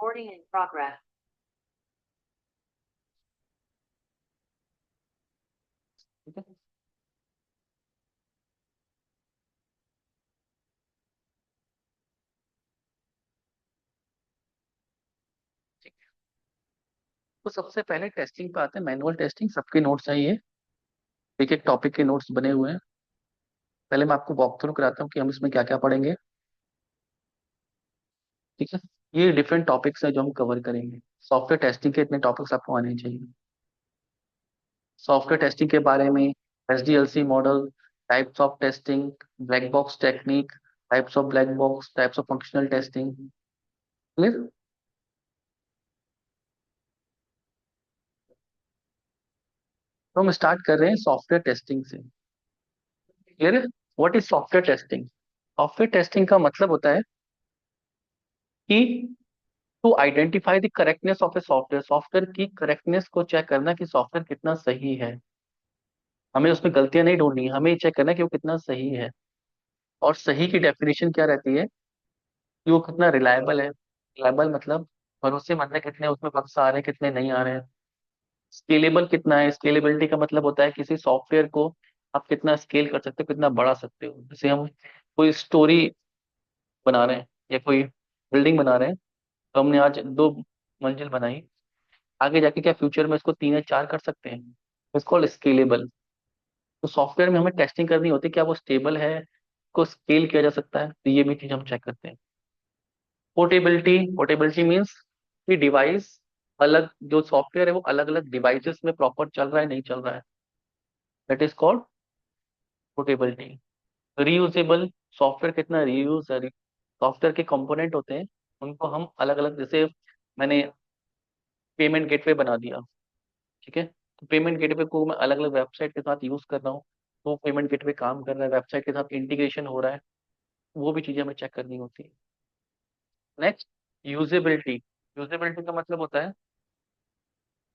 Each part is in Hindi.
Recording in progress. ठीक है। ठीक है। तो सबसे पहले टेस्टिंग पे आते हैं, मैनुअल टेस्टिंग। सबके नोट्स हैं ये, एक एक टॉपिक के नोट्स बने हुए हैं। पहले मैं आपको वॉक थ्रू कराता हूँ कि हम इसमें क्या क्या पढ़ेंगे। ठीक है। ये डिफरेंट टॉपिक्स हैं जो हम कवर करेंगे। सॉफ्टवेयर टेस्टिंग के इतने टॉपिक्स आपको आने चाहिए। सॉफ्टवेयर टेस्टिंग के बारे में SDLC model, types of testing, black box technique, types of black box, types of functional testing. Clear. तो हम स्टार्ट कर रहे हैं सॉफ्टवेयर टेस्टिंग से। क्लियर है। What is software testing? Software testing का मतलब होता है कि to identify the correctness of a software, software की करेक्टनेस को चेक करना कि सॉफ्टवेयर कितना सही है। हमें उसमें गलतियां नहीं ढूंढनी, हमें चेक करना कि वो कितना सही है। और सही की डेफिनेशन क्या रहती है कि वो कितना रिलायबल है। रिलायबल मतलब भरोसेमंद है, कितने उसमें बग्स आ रहे हैं, कितने नहीं आ रहे हैं। स्केलेबल कितना है, स्केलेबिलिटी का मतलब होता है किसी सॉफ्टवेयर को आप कितना स्केल कर सकते हो, कितना बढ़ा सकते हो। जैसे हम कोई स्टोरी बना रहे हैं या कोई बिल्डिंग बना रहे हैं, तो हमने आज 2 मंजिल बनाई, आगे जाके क्या फ्यूचर में इसको 3 या 4 कर सकते हैं। It's called scalable. तो सॉफ्टवेयर में हमें टेस्टिंग करनी होती है, क्या वो स्टेबल है, को स्केल किया जा सकता है, तो ये भी चीज हम चेक करते हैं। पोर्टेबिलिटी, पोर्टेबिलिटी मीन्स कि डिवाइस अलग, जो सॉफ्टवेयर है वो अलग अलग डिवाइसेस में प्रॉपर चल रहा है नहीं चल रहा है, that is called portability. Reusable, software कितना रीयूज, सॉफ्टवेयर के कंपोनेंट होते हैं उनको हम अलग अलग, जैसे मैंने पेमेंट गेटवे बना दिया, ठीक है, तो पेमेंट गेटवे को मैं अलग अलग वेबसाइट के साथ यूज कर रहा हूँ, तो पेमेंट गेटवे काम कर रहा है, वेबसाइट के साथ इंटीग्रेशन हो रहा है, वो भी चीजें हमें चेक करनी होती है। Next, usability. यूजेबिलिटी का मतलब होता है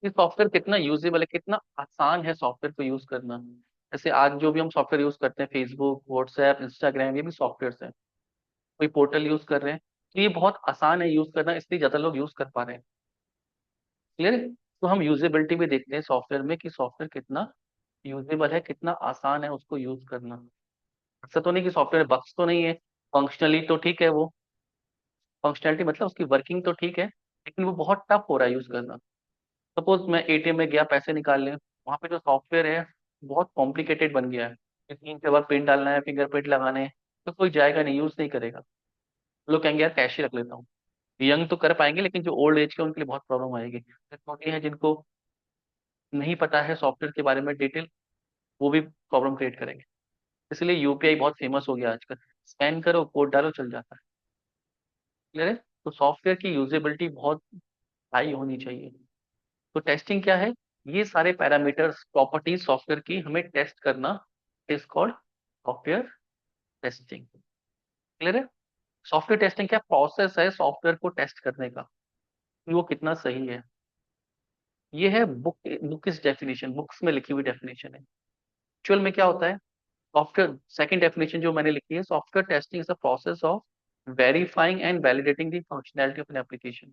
कि सॉफ्टवेयर कितना यूजेबल है, कितना आसान है सॉफ्टवेयर को यूज करना। जैसे आज जो भी हम सॉफ्टवेयर यूज करते हैं, फेसबुक, व्हाट्सएप, इंस्टाग्राम, ये भी सॉफ्टवेयर हैं। कोई पोर्टल यूज कर रहे हैं, तो ये बहुत आसान है यूज करना, इसलिए ज्यादा लोग यूज कर पा रहे हैं। क्लियर है। तो हम यूजेबिलिटी भी देखते हैं सॉफ्टवेयर में कि सॉफ्टवेयर कितना यूजेबल है, कितना आसान है उसको यूज करना। ऐसा तो नहीं कि सॉफ्टवेयर बग्स तो नहीं है, फंक्शनली तो ठीक है वो, फंक्शनलिटी मतलब उसकी वर्किंग तो ठीक है, लेकिन वो बहुत टफ हो रहा है यूज करना। सपोज मैं एटीएम में गया पैसे निकालने, वहां पे जो सॉफ्टवेयर है बहुत कॉम्प्लिकेटेड बन गया है कि 3 से 4 पिन डालना है, फिंगरप्रिंट लगाने हैं, तो कोई जाएगा नहीं, यूज नहीं करेगा। लोग कहेंगे यार कैश ही रख लेता हूँ। यंग तो कर पाएंगे, लेकिन जो ओल्ड एज के उनके लिए बहुत प्रॉब्लम आएगी। छोटे हैं जिनको नहीं पता है सॉफ्टवेयर के बारे में डिटेल, वो भी प्रॉब्लम क्रिएट करेंगे। इसलिए यूपीआई बहुत फेमस हो गया आजकल, स्कैन करो कोड डालो चल जाता है। क्लियर है। तो सॉफ्टवेयर की यूजेबिलिटी बहुत हाई होनी चाहिए। तो टेस्टिंग क्या है, ये सारे पैरामीटर्स, प्रॉपर्टीज सॉफ्टवेयर की हमें टेस्ट करना is called software testing. Clear है। सॉफ्टवेयर टेस्टिंग क्या प्रोसेस है सॉफ्टवेयर को टेस्ट करने का कि वो कितना सही है। ये है बुक इस डेफिनेशन, बुक्स में लिखी हुई डेफिनेशन है। एक्चुअल में क्या होता है, सॉफ्टवेयर सेकंड डेफिनेशन जो मैंने लिखी है, software testing is the process of verifying and validating the functionality of an application.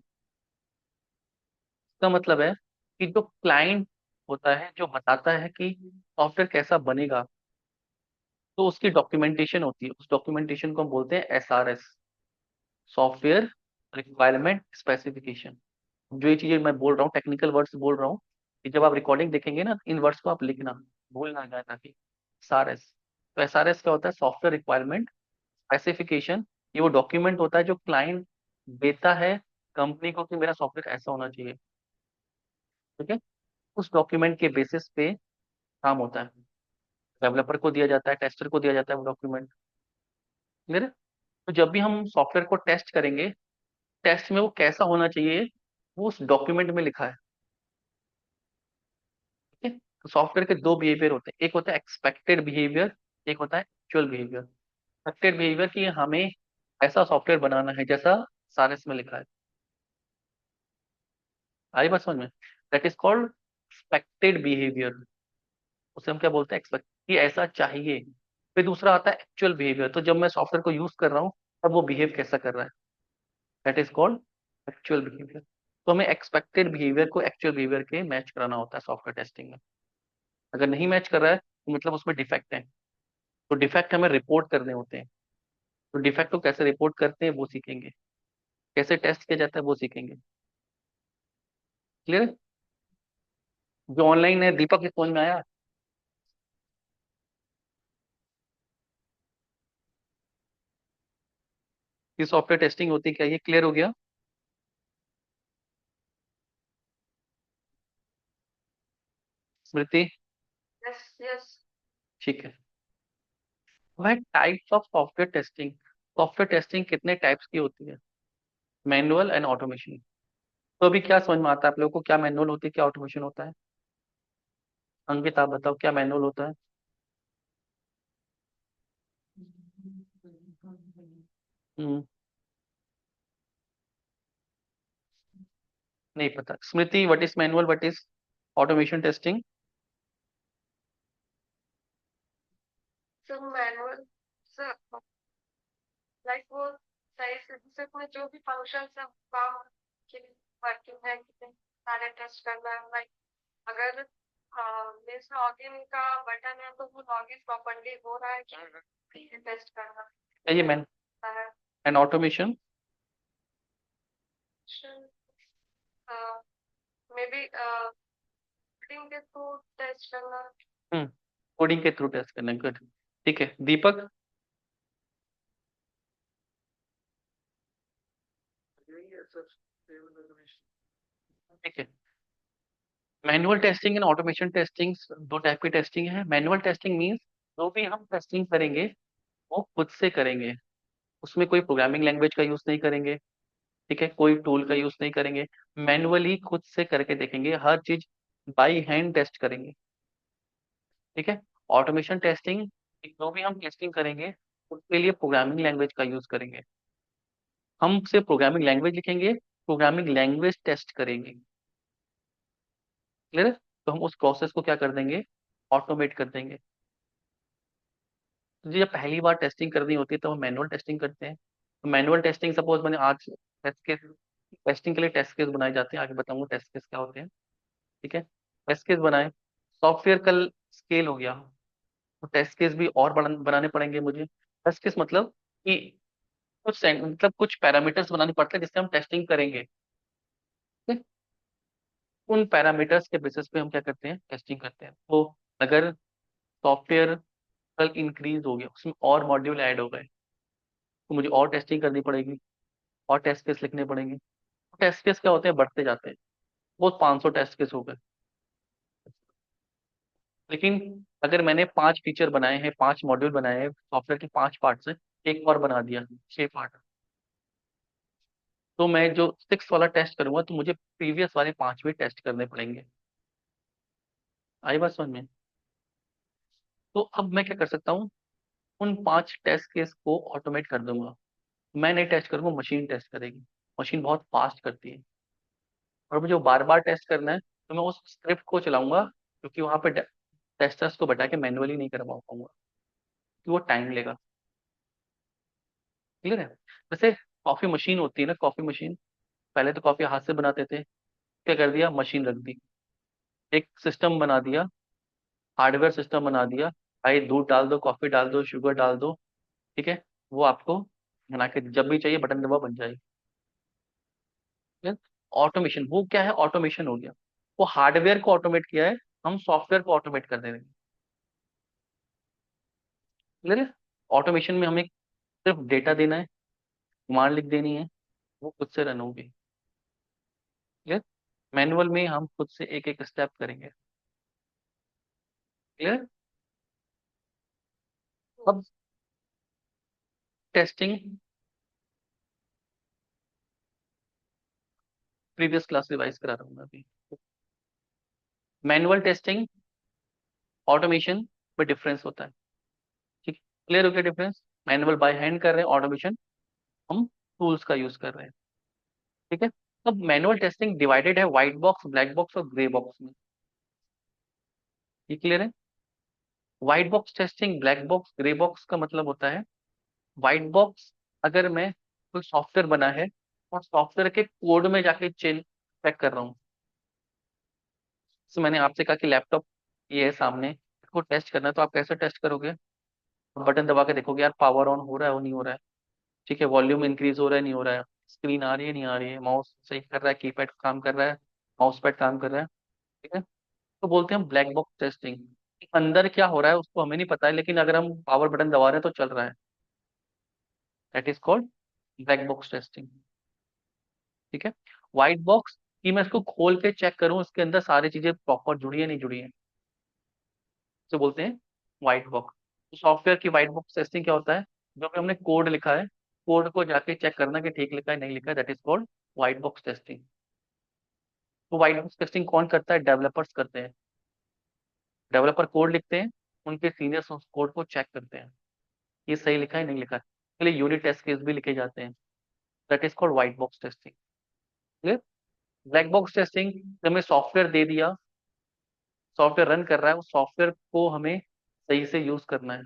इसका मतलब है कि जो क्लाइंट होता है, जो बताता है कि सॉफ्टवेयर कैसा बनेगा, तो उसकी डॉक्यूमेंटेशन होती है, उस डॉक्यूमेंटेशन को हम बोलते हैं एसआरएस, सॉफ्टवेयर रिक्वायरमेंट स्पेसिफिकेशन। जो ये चीजें मैं बोल रहा हूँ, टेक्निकल वर्ड्स बोल रहा हूँ, कि जब आप रिकॉर्डिंग देखेंगे ना, इन वर्ड्स को आप लिखना, भूल ना जाए ताकि। एसआरएस, तो एसआरएस क्या होता है, सॉफ्टवेयर रिक्वायरमेंट स्पेसिफिकेशन। ये वो डॉक्यूमेंट होता है जो क्लाइंट देता है कंपनी को कि मेरा सॉफ्टवेयर ऐसा होना चाहिए। ठीक है। उस डॉक्यूमेंट के बेसिस पे काम होता है, डेवलपर को दिया जाता है, टेस्टर को दिया जाता है वो डॉक्यूमेंट। क्लियर है। तो जब भी हम सॉफ्टवेयर को टेस्ट करेंगे, टेस्ट में वो कैसा होना चाहिए, वो उस डॉक्यूमेंट में लिखा है। ठीक है। तो सॉफ्टवेयर के 2 बिहेवियर होते हैं, एक होता है एक्सपेक्टेड बिहेवियर, एक होता है एक्चुअल बिहेवियर। एक्सपेक्टेड बिहेवियर की हमें ऐसा सॉफ्टवेयर बनाना है जैसा सारस में लिखा है। आई बात समझ में? That is called expected behaviour. उसे हम क्या बोलते हैं, एक्सपेक्ट, कि ऐसा चाहिए। फिर दूसरा आता है एक्चुअल बिहेवियर, तो जब मैं सॉफ्टवेयर को यूज कर रहा हूँ तब वो बिहेव कैसा कर रहा है, that is called actual behaviour, तो हमें एक्सपेक्टेड बिहेवियर को एक्चुअल बिहेवियर के मैच कराना होता है सॉफ्टवेयर टेस्टिंग में। अगर नहीं मैच कर रहा है तो मतलब उसमें डिफेक्ट है, तो डिफेक्ट हमें रिपोर्ट करने होते हैं। तो डिफेक्ट को कैसे रिपोर्ट करते हैं वो सीखेंगे, कैसे टेस्ट किया जाता है वो सीखेंगे। क्लियर? जो ऑनलाइन है, दीपक के समझ में आया? कि सॉफ्टवेयर टेस्टिंग होती है क्या, ये क्लियर हो गया? स्मृति? Yes yes. ठीक है। वह types of software testing, software testing कितने टाइप्स की होती है? Manual and automation. तो अभी क्या समझ में आता है आप लोगों को, क्या मैनुअल होती है, क्या ऑटोमेशन होता है? अंकित आप बताओ, क्या मैनुअल होता है? हम्म, नहीं पता। Smriti, what is manual, what is automation testing? Sir manual, sir like वो सही से जैसे कोई जो भी फंक्शन है काम के वर्किंग है कि नहीं, सारे टेस्ट करना है। लाइक अगर मिस लॉगिन का बटन है तो वो लॉगिन प्रॉपरली हो रहा है कि नहीं, ये टेस्ट करना ये मैन है। And automation. May be coding के थ्रू टेस्ट करना। हम्म, कोडिंग के थ्रू टेस्ट करना, गुड। ठीक है दीपक? ठीक है। Manual testing and automation testing दो टाइप की टेस्टिंग है। मैनुअल टेस्टिंग मींस जो भी हम टेस्टिंग करेंगे वो खुद से करेंगे, उसमें कोई प्रोग्रामिंग लैंग्वेज का यूज नहीं करेंगे। ठीक है, कोई टूल का यूज नहीं करेंगे, मैनुअली खुद से करके देखेंगे, हर चीज बाई हैंड टेस्ट करेंगे। ठीक है। ऑटोमेशन टेस्टिंग, जो भी हम टेस्टिंग करेंगे उसके लिए प्रोग्रामिंग लैंग्वेज का यूज करेंगे। हम सिर्फ प्रोग्रामिंग लैंग्वेज लिखेंगे, प्रोग्रामिंग लैंग्वेज टेस्ट करेंगे। क्लियर है? तो हम उस प्रोसेस को क्या कर देंगे, ऑटोमेट कर देंगे। तो जब पहली बार टेस्टिंग करनी होती है तो हम मैनुअल टेस्टिंग करते हैं। तो मैनुअल टेस्टिंग, सपोज मैंने आज टेस्ट केस, टेस्टिंग के लिए टेस्ट केस बनाए जाते हैं, आगे बताऊंगा टेस्ट केस क्या होते हैं। ठीक है। टेस्ट केस बनाए, सॉफ्टवेयर कल स्केल हो गया, तो टेस्ट केस भी और बनाने पड़ेंगे मुझे। टेस्ट केस मतलब कि मतलब कुछ पैरामीटर्स बनाने पड़ते हैं जिससे हम टेस्टिंग करेंगे। ठीक है? उन पैरामीटर्स के बेसिस पे हम क्या करते हैं, टेस्टिंग करते हैं। तो अगर सॉफ्टवेयर कल इंक्रीज हो गया, उसमें और मॉड्यूल ऐड हो गए, तो मुझे और टेस्टिंग करनी पड़ेगी, और टेस्ट केस लिखने पड़ेंगे। टेस्ट केस क्या होते हैं, बढ़ते जाते हैं। वो 500 टेस्ट केस हो गए। लेकिन अगर मैंने 5 फीचर बनाए हैं, 5 मॉड्यूल बनाए हैं, सॉफ्टवेयर के 5 पार्ट से एक और बना दिया, 6 पार्ट, तो मैं जो 6 वाला टेस्ट करूंगा तो मुझे प्रीवियस वाले 5 भी टेस्ट करने पड़ेंगे। आई बात समझ में? तो अब मैं क्या कर सकता हूँ, उन 5 टेस्ट केस को ऑटोमेट कर दूंगा। मैं नहीं टेस्ट करूंगा, मशीन टेस्ट करेगी। मशीन बहुत फास्ट करती है, और मुझे बार बार टेस्ट करना है तो मैं उस स्क्रिप्ट को चलाऊंगा, क्योंकि वहां पे टेस्टर्स को बैठा के मैनुअली नहीं करवा पाऊंगा, कि वो टाइम लेगा। क्लियर है? जैसे कॉफी मशीन होती है ना, कॉफी मशीन, पहले तो कॉफी हाथ से बनाते थे, क्या कर दिया, मशीन रख दी, एक सिस्टम बना दिया, हार्डवेयर सिस्टम बना दिया। भाई दूध डाल दो, कॉफी डाल दो, शुगर डाल दो, ठीक है, वो आपको बना के जब भी चाहिए बटन दबा बन जाएगी। ऑटोमेशन, वो क्या है, ऑटोमेशन हो गया। वो हार्डवेयर को ऑटोमेट किया है, हम सॉफ्टवेयर को ऑटोमेट कर देंगे। क्लियर है? ऑटोमेशन में हमें सिर्फ डेटा देना है, कमांड लिख देनी है, वो खुद से रन होगी। क्लियर? मैनुअल में हम खुद से एक एक स्टेप करेंगे। क्लियर? अब टेस्टिंग, प्रीवियस क्लास रिवाइज करा रहा हूँ मैं अभी। मैनुअल टेस्टिंग, ऑटोमेशन में डिफरेंस होता है। ठीक, क्लियर हो गया डिफरेंस? मैनुअल बाय हैंड कर रहे हैं, ऑटोमेशन हम टूल्स का यूज कर रहे हैं। ठीक है। अब मैनुअल टेस्टिंग डिवाइडेड है व्हाइट बॉक्स, ब्लैक बॉक्स और ग्रे बॉक्स में। ये क्लियर है? White box testing, black box, grey box का मतलब होता है, व्हाइट बॉक्स, अगर मैं कोई सॉफ्टवेयर बना है और सॉफ्टवेयर के कोड में जाके चेंज चेक कर रहा हूँ। तो मैंने आपसे कहा कि लैपटॉप ये है सामने, इसको टेस्ट करना है, तो आप कैसे टेस्ट करोगे? बटन दबा के देखोगे यार पावर ऑन हो रहा है, वो नहीं हो रहा है। ठीक है, वॉल्यूम इंक्रीज हो रहा है, नहीं हो रहा है, स्क्रीन आ रही है, नहीं आ रही है, माउस सही कर रहा है, कीपैड काम कर रहा है, माउस पैड काम कर रहा है। ठीक है, तो बोलते हैं ब्लैक बॉक्स टेस्टिंग। अंदर क्या हो रहा है उसको हमें नहीं पता है, लेकिन अगर हम पावर बटन दबा रहे हैं तो चल रहा है। That is called black box testing. ठीक है, व्हाइट बॉक्स कि मैं इसको खोल के चेक करूं उसके अंदर सारी चीजें प्रॉपर जुड़ी है नहीं जुड़ी है, तो बोलते हैं व्हाइट बॉक्स। तो सॉफ्टवेयर की व्हाइट बॉक्स टेस्टिंग क्या होता है? जो भी हमने कोड लिखा है, कोड को जाके चेक करना कि ठीक लिखा है नहीं लिखा है, that is called white box testing. तो व्हाइट बॉक्स टेस्टिंग कौन करता है? डेवलपर्स करते हैं। डेवलपर कोड लिखते हैं, उनके सीनियर्स उस कोड को चेक करते हैं, ये सही लिखा है नहीं लिखा है। इसके लिए यूनिट टेस्ट केस भी लिखे जाते हैं, that is called white box testing. Clear? Black box testing, हमें सॉफ्टवेयर दे दिया, सॉफ्टवेयर रन कर रहा है, उस सॉफ्टवेयर को हमें सही से यूज करना है।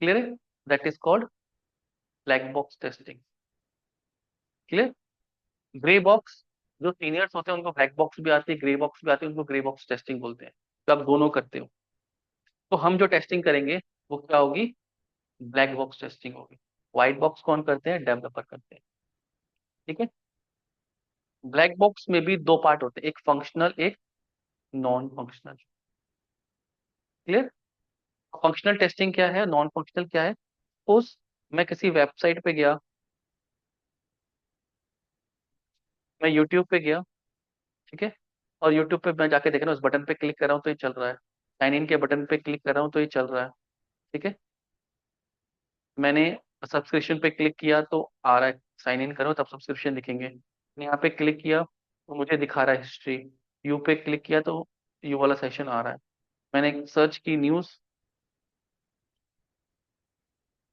क्लियर है? That is called black box testing. Clear? Grey box, जो सीनियर्स होते हैं उनको ब्लैक बॉक्स भी आती है, ग्रे बॉक्स भी आती है, उनको ग्रे बॉक्स टेस्टिंग बोलते हैं। तो आप दोनों करते हो। तो हम जो टेस्टिंग करेंगे वो क्या होगी? ब्लैक बॉक्स टेस्टिंग होगी। व्हाइट बॉक्स कौन करते हैं? डेवलपर करते हैं। ठीक है, ब्लैक बॉक्स में भी दो पार्ट होते हैं, एक फंक्शनल, एक non functional. Clear? Functional testing क्या है, नॉन फंक्शनल क्या है? उस मैं किसी वेबसाइट पे गया, मैं यूट्यूब पे गया, ठीक है, और यूट्यूब पे मैं जाके देख रहा हूँ, उस बटन पे क्लिक कर रहा हूँ तो ये चल रहा है, साइन इन के बटन पे क्लिक कर रहा हूँ तो ये चल रहा है। ठीक है, मैंने सब्सक्रिप्शन पे क्लिक किया तो आ रहा है, साइन इन करो तब सब्सक्रिप्शन दिखेंगे। मैंने यहाँ पे क्लिक किया तो मुझे दिखा रहा है हिस्ट्री। यू पे क्लिक किया तो यू वाला सेशन आ रहा है। मैंने सर्च की न्यूज़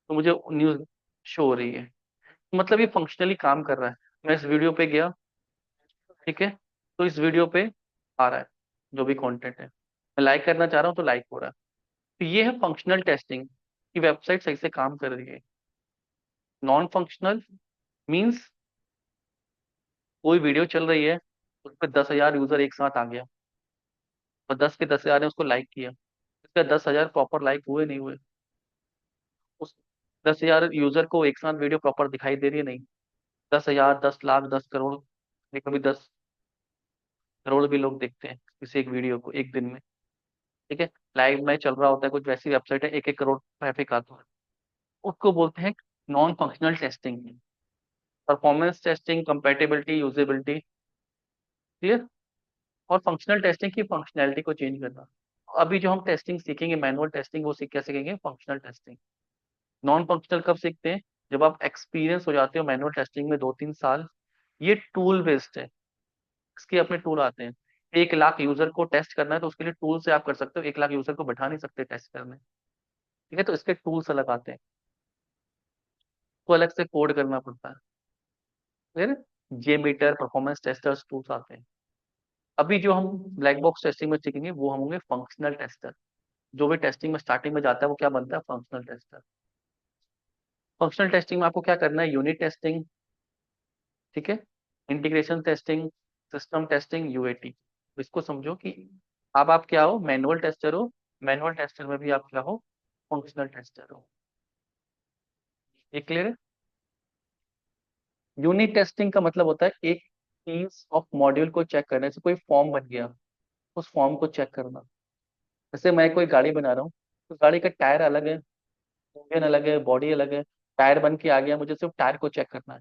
तो मुझे न्यूज़ शो हो रही है। मतलब ये फंक्शनली काम कर रहा है। मैं इस वीडियो पे गया, ठीक है, तो इस वीडियो पे आ रहा है जो भी कंटेंट है, मैं लाइक करना चाह रहा हूँ तो लाइक हो रहा है। तो ये है फंक्शनल टेस्टिंग कि वेबसाइट सही से काम कर रही है। नॉन फंक्शनल मीन्स कोई वीडियो चल रही है, उस पर 10,000 यूजर एक साथ आ गया और 10 के 10,000 ने उसको लाइक किया, इसका 10,000 प्रॉपर लाइक हुए नहीं हुए, उस 10,000 यूजर को एक साथ वीडियो प्रॉपर दिखाई दे रही है नहीं। 10,000, 10 लाख, 10 करोड़, कभी कभी 10 करोड़ भी लोग देखते हैं किसी एक वीडियो को एक दिन में। ठीक है, लाइव में चल रहा होता है, कुछ वैसी वेबसाइट है 1-1 करोड़ ट्रैफिक आता है, उसको बोलते हैं non functional testing. Performance testing, compatibility, usability. Clear? और फंक्शनल टेस्टिंग की फंक्शनैलिटी को चेंज करना। अभी जो हम टेस्टिंग सीखेंगे मैनुअल टेस्टिंग, वो सीख क्या सीखेंगे? Functional testing. नॉन फंक्शनल कब सीखते हैं? जब आप एक्सपीरियंस हो जाते हो मैनुअल टेस्टिंग में 2-3 साल। ये टूल बेस्ड है, इसके अपने टूल आते हैं। 1 लाख यूजर को टेस्ट करना है तो उसके लिए टूल से आप कर सकते हो, 1 लाख यूजर को बैठा नहीं सकते टेस्ट करने। ठीक है, तो इसके टूल्स अलग आते हैं, तो अलग से कोड करना पड़ता है। फिर जे मीटर, परफॉर्मेंस टेस्टर्स टूल्स आते हैं। अभी जो हम ब्लैक बॉक्स टेस्टिंग में सीखेंगे वो हम होंगे फंक्शनल टेस्टर। जो भी टेस्टिंग में स्टार्टिंग में जाता है वो क्या बनता है? Functional tester. फंक्शनल टेस्टिंग में आपको क्या करना है? यूनिट टेस्टिंग, ठीक है, integration testing, system testing, UAT. इसको समझो कि अब आप क्या हो? मैनुअल टेस्टर हो। मैनुअल टेस्टर में भी आप क्या हो? फंक्शनल टेस्टर हो। ये क्लियर है? यूनिट टेस्टिंग का मतलब होता है एक पीस ऑफ मॉड्यूल को चेक करने से, कोई फॉर्म बन गया, उस फॉर्म को चेक करना। जैसे मैं कोई गाड़ी बना रहा हूँ, तो गाड़ी का टायर अलग है, इंजन अलग है, बॉडी अलग है, टायर बन के आ गया, मुझे सिर्फ टायर को चेक करना है।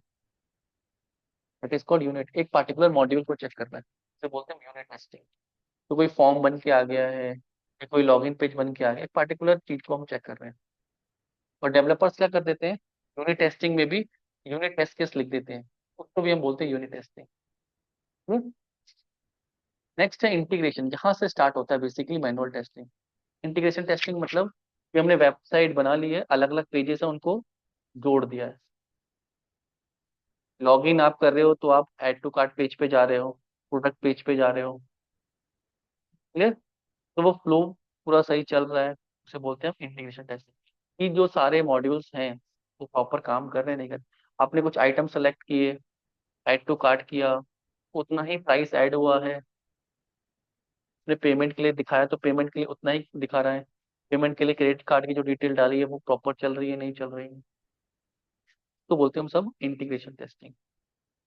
That is called unit. एक पार्टिकुलर मॉड्यूल को चेक करना है, इसे बोलते हैं यूनिट टेस्टिंग। तो कोई फॉर्म बन के आ गया है या कोई लॉगिन पेज बन के आ गया, एक पार्टिकुलर चीज को हम चेक कर रहे हैं। और डेवलपर्स क्या कर देते हैं? यूनिट टेस्टिंग में भी यूनिट टेस्ट केस लिख देते हैं, उसको भी हम बोलते हैं यूनिट टेस्टिंग। नेक्स्ट है इंटीग्रेशन, जहां से स्टार्ट होता है basically manual testing. Integration testing मतलब कि हमने वेबसाइट बना ली है, अलग अलग पेजेस है, उनको जोड़ दिया है। लॉगिन आप कर रहे हो तो आप ऐड टू कार्ट पेज पे जा रहे हो, प्रोडक्ट पेज पे जा रहे हो। क्लियर? तो वो फ्लो पूरा सही चल रहा है, उसे बोलते हैं इंटीग्रेशन टेस्टिंग। कि जो सारे मॉड्यूल्स हैं वो प्रॉपर काम कर रहे हैं नहीं कर रहे। आपने कुछ आइटम सेलेक्ट किए, ऐड टू कार्ट किया, उतना ही प्राइस ऐड हुआ है। आपने पेमेंट के लिए दिखाया तो पेमेंट के लिए उतना ही दिखा रहा है। पेमेंट के लिए क्रेडिट कार्ड की जो डिटेल डाली है वो प्रॉपर चल रही है नहीं चल रही है, तो बोलते हैं हम सब इंटीग्रेशन टेस्टिंग।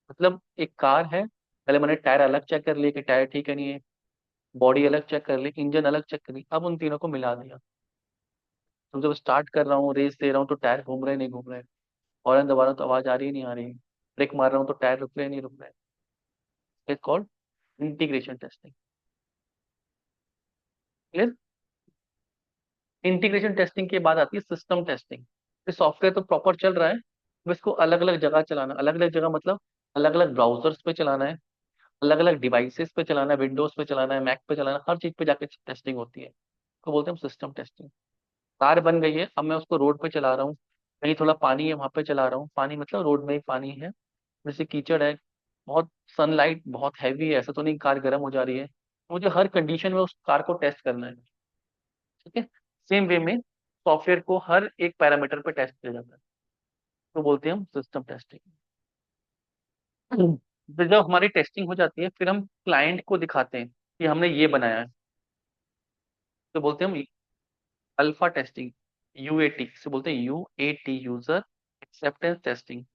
मतलब एक कार है, पहले मैंने टायर अलग चेक कर लिए कि टायर ठीक है नहीं है, बॉडी अलग चेक कर ली, इंजन अलग चेक कर ली, अब उन तीनों को मिला दिया। तो जब स्टार्ट कर रहा हूँ, रेस दे रहा हूँ, तो टायर घूम रहे नहीं घूम रहे, हॉर्न दबा रहा हूँ तो आवाज आ रही है नहीं आ रही, ब्रेक मार रहा हूँ तो टायर रुक रहे नहीं रुक रहे। It's called integration testing. Clear? Integration testing के बाद आती है सिस्टम टेस्टिंग। ये सॉफ्टवेयर तो प्रॉपर चल रहा है, अब इसको अलग अलग जगह चलाना, अलग अलग जगह मतलब अलग अलग ब्राउजर्स पे चलाना है, अलग अलग डिवाइसेस पे चलाना है, विंडोज पे चलाना है, मैक पे चलाना है, हर चीज पे जाके टेस्टिंग होती है, तो बोलते हैं हम सिस्टम टेस्टिंग। कार बन गई है, अब मैं उसको रोड पे चला रहा हूँ, कहीं थोड़ा पानी है वहां पे चला रहा हूँ, पानी मतलब रोड में ही पानी है, जैसे कीचड़ है, बहुत सनलाइट बहुत हैवी है, ऐसा तो नहीं कार गर्म हो जा रही है, मुझे हर कंडीशन में उस कार को टेस्ट करना है। ठीक है, सेम वे में सॉफ्टवेयर को हर एक पैरामीटर पे टेस्ट किया जाता है, तो बोलते हैं हम सिस्टम टेस्टिंग। फिर जब हमारी टेस्टिंग हो जाती है, फिर हम क्लाइंट को दिखाते हैं कि हमने ये बनाया है, तो बोलते हैं हम अल्फा टेस्टिंग, यूएटी से बोलते हैं, यूएटी यूजर एक्सेप्टेंस टेस्टिंग।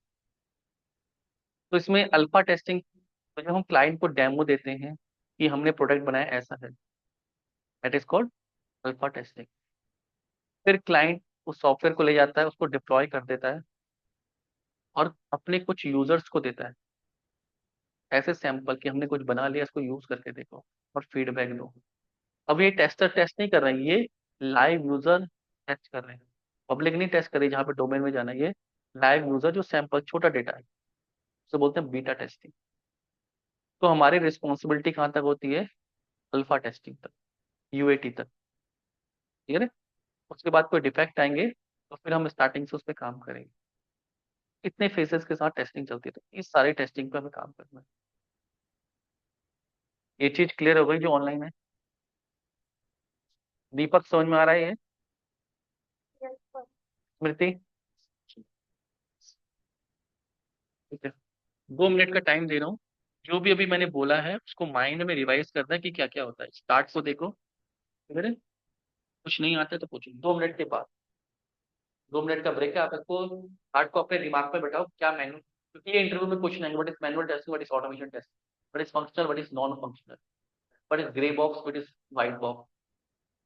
तो इसमें अल्फा टेस्टिंग, तो जब हम क्लाइंट को डेमो देते हैं कि हमने प्रोडक्ट बनाया ऐसा है, that is called alpha testing. फिर क्लाइंट उस सॉफ्टवेयर को ले जाता है, उसको डिप्लॉय कर देता है और अपने कुछ यूजर्स को देता है ऐसे सैंपल कि हमने कुछ बना लिया, इसको यूज करके देखो और फीडबैक दो। अब ये टेस्टर टेस्ट नहीं कर रहे हैं, ये लाइव यूजर टेस्ट कर रहे हैं, पब्लिक नहीं टेस्ट कर रही जहाँ पे डोमेन में जाना है, ये लाइव यूजर जो सैंपल छोटा डेटा है, उसे बोलते हैं बीटा टेस्टिंग। तो हमारी रिस्पॉन्सिबिलिटी कहाँ तक होती है? अल्फा टेस्टिंग तक, यूएटी तक। ठीक है, उसके बाद कोई डिफेक्ट आएंगे तो फिर हम स्टार्टिंग से उस पर काम करेंगे। इतने फेजेस के साथ टेस्टिंग चलती है, तो इस सारी टेस्टिंग पे हमें काम करना है। ये चीज क्लियर हो गई जो ऑनलाइन है? दीपक समझ में आ रहा है ये? Yes, sir. स्मृति? ठीक है, 2 मिनट का टाइम दे रहा हूँ, जो भी अभी मैंने बोला है उसको माइंड में रिवाइज करना है कि क्या क्या होता है। स्टार्ट को देखो, ठीक है? कुछ नहीं आता है तो पूछो, 2 मिनट के बाद। 2 मिनट का ब्रेक है, आप इसको हार्ड को अपने दिमाग में बैठाओ क्या मैनुअल, क्योंकि ये इंटरव्यू में पूछना है, what is manual testing, what is automation testing, what is functional, what is non functional, what is grey box, what is white box,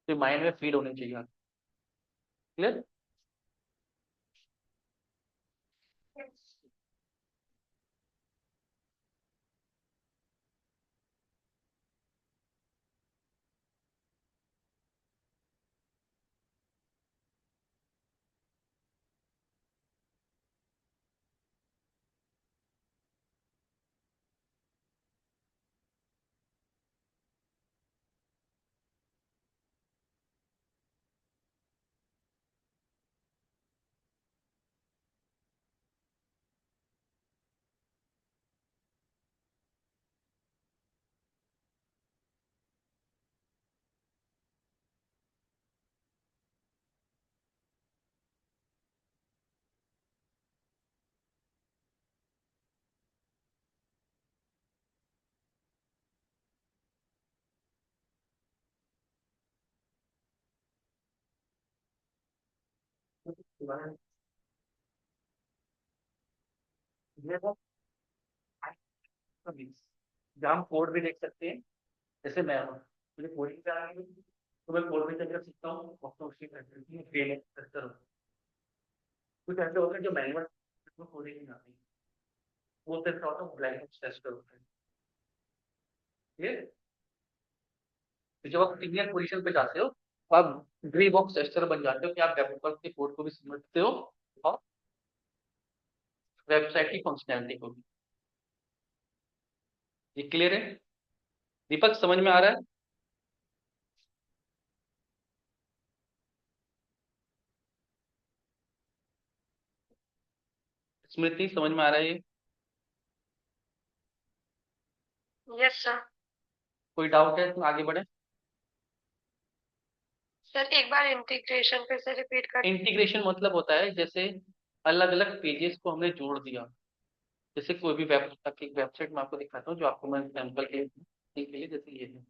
तो माइंड में फीड होनी चाहिए। क्लियर? Yes. जहाँ हम कोड भी देख सकते हैं, जैसे मैं हूँ, मुझे कोडिंग से आ रही है, तो मैं कोड भी देख सकता हूँ, और तो उसकी कुछ ऐसे होते हैं जो मैनुअल कोडिंग नहीं आती, वो सिर्फ होता है ब्लैक बॉक्स टेस्टर होते हैं। ठीक है, तो जब आप सीनियर पोजीशन पे जाते हो तो आप ग्रे बॉक्स टेस्टर बन जाते हो कि आप डेवलपर के कोड को भी समझते हो और वेबसाइट की फंक्शनैलिटी को भी। ये क्लियर है? दीपक समझ में आ रहा है? स्मृति समझ में आ रहा है ये? Yes, sir. कोई डाउट है तो आगे बढ़े। सर एक बार इंटीग्रेशन फिर से रिपीट कर। इंटीग्रेशन मतलब होता है जैसे अलग अलग पेजेस को हमने जोड़ दिया। जैसे कोई भी वेबसाइट में आपको दिखाता हूँ, जो आपको मैं सैंपल के लिए, जैसे ये है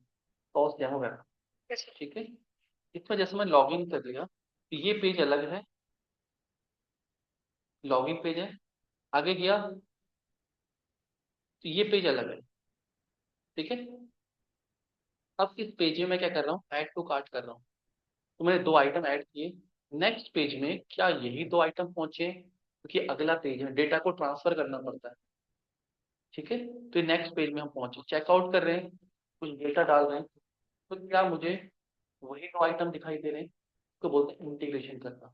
टॉस डेमो वेब, ठीक है। इसमें जैसे मैं लॉगिन कर लिया तो ये पेज अलग है, लॉगिन पेज है। आगे गया तो ये पेज अलग है, ठीक है। अब इस पेज में मैं क्या कर रहा हूँ, ऐड टू कार्ट कर रहा हूँ। तो मैंने 2 आइटम ऐड किए। नेक्स्ट पेज में क्या यही 2 आइटम पहुंचे, क्योंकि अगला पेज है, डेटा को ट्रांसफर करना पड़ता है, ठीक है। तो नेक्स्ट पेज में हम पहुंचे, चेकआउट कर रहे हैं, कुछ डेटा डाल रहे हैं, तो क्या मुझे वही 2 आइटम दिखाई दे रहे हैं। तो बोलते हैं इंटीग्रेशन करना।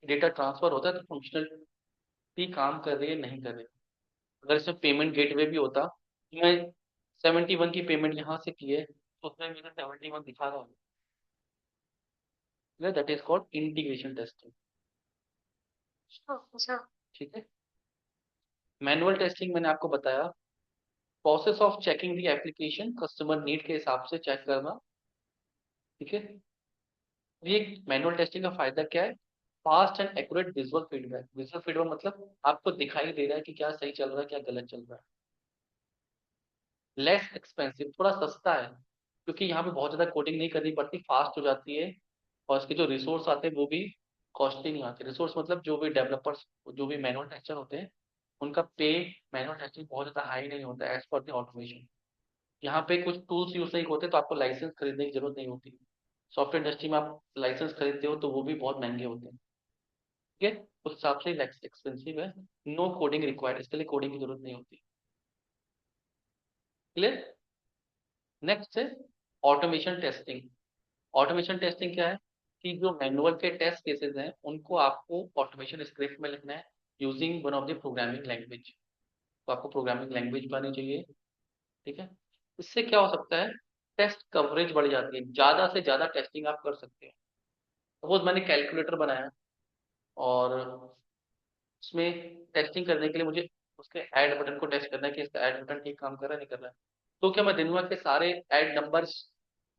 डेटा ट्रांसफर होता है तो फंक्शनलिटी काम कर रही है नहीं कर रही। अगर इसमें पेमेंट गेटवे भी होता तो मैं 71 की पेमेंट यहाँ से की है तो उसमें मुझे 71 दिखा रहा है। That is called integration testing, अच्छा। ठीक है। मैनुअल टेस्टिंग मैंने आपको बताया, process of checking the application, customer need के हिसाब से चेक करना, ठीक है। ये मैनुअल टेस्टिंग का फायदा क्या है, fast and accurate visual feedback. Visual feedback मतलब आपको दिखाई दे रहा है कि क्या सही चल रहा है क्या गलत चल रहा है। लेस एक्सपेंसिव, थोड़ा सस्ता है, क्योंकि यहाँ पे बहुत ज्यादा कोडिंग नहीं करनी पड़ती, फास्ट हो जाती है। और इसके जो रिसोर्स आते हैं वो भी कॉस्टली नहीं आते। रिसोर्स मतलब जो भी डेवलपर्स, जो भी मैनुअल टेस्टर होते हैं, उनका पे मैनुअल टेस्टिंग बहुत ज्यादा हाई नहीं होता है एज पर द ऑटोमेशन। यहाँ पे कुछ टूल्स यूज नहीं होते तो आपको लाइसेंस खरीदने की जरूरत नहीं होती। सॉफ्टवेयर इंडस्ट्री में आप लाइसेंस खरीदते हो तो वो भी बहुत महंगे होते हैं, ठीक है। उस हिसाब से एक्सपेंसिव है। नो कोडिंग रिक्वायर्ड, इसके लिए कोडिंग की जरूरत नहीं होती। क्लियर। नेक्स्ट है ऑटोमेशन टेस्टिंग। ऑटोमेशन टेस्टिंग क्या है कि जो मैनुअल के टेस्ट केसेस हैं उनको आपको ऑटोमेशन स्क्रिप्ट में लिखना है using one of the programming language. तो आपको प्रोग्रामिंग लैंग्वेज आनी चाहिए, ठीक है। इससे क्या हो सकता है, टेस्ट कवरेज बढ़ जाती है, ज्यादा से ज्यादा टेस्टिंग आप कर सकते हैं। सपोज मैंने कैलकुलेटर बनाया और उसमें टेस्टिंग करने के लिए मुझे उसके ऐड बटन को टेस्ट करना है कि इसका ऐड बटन ठीक काम कर रहा है नहीं कर रहा है। तो क्या मैं दिन भर के सारे ऐड नंबर्स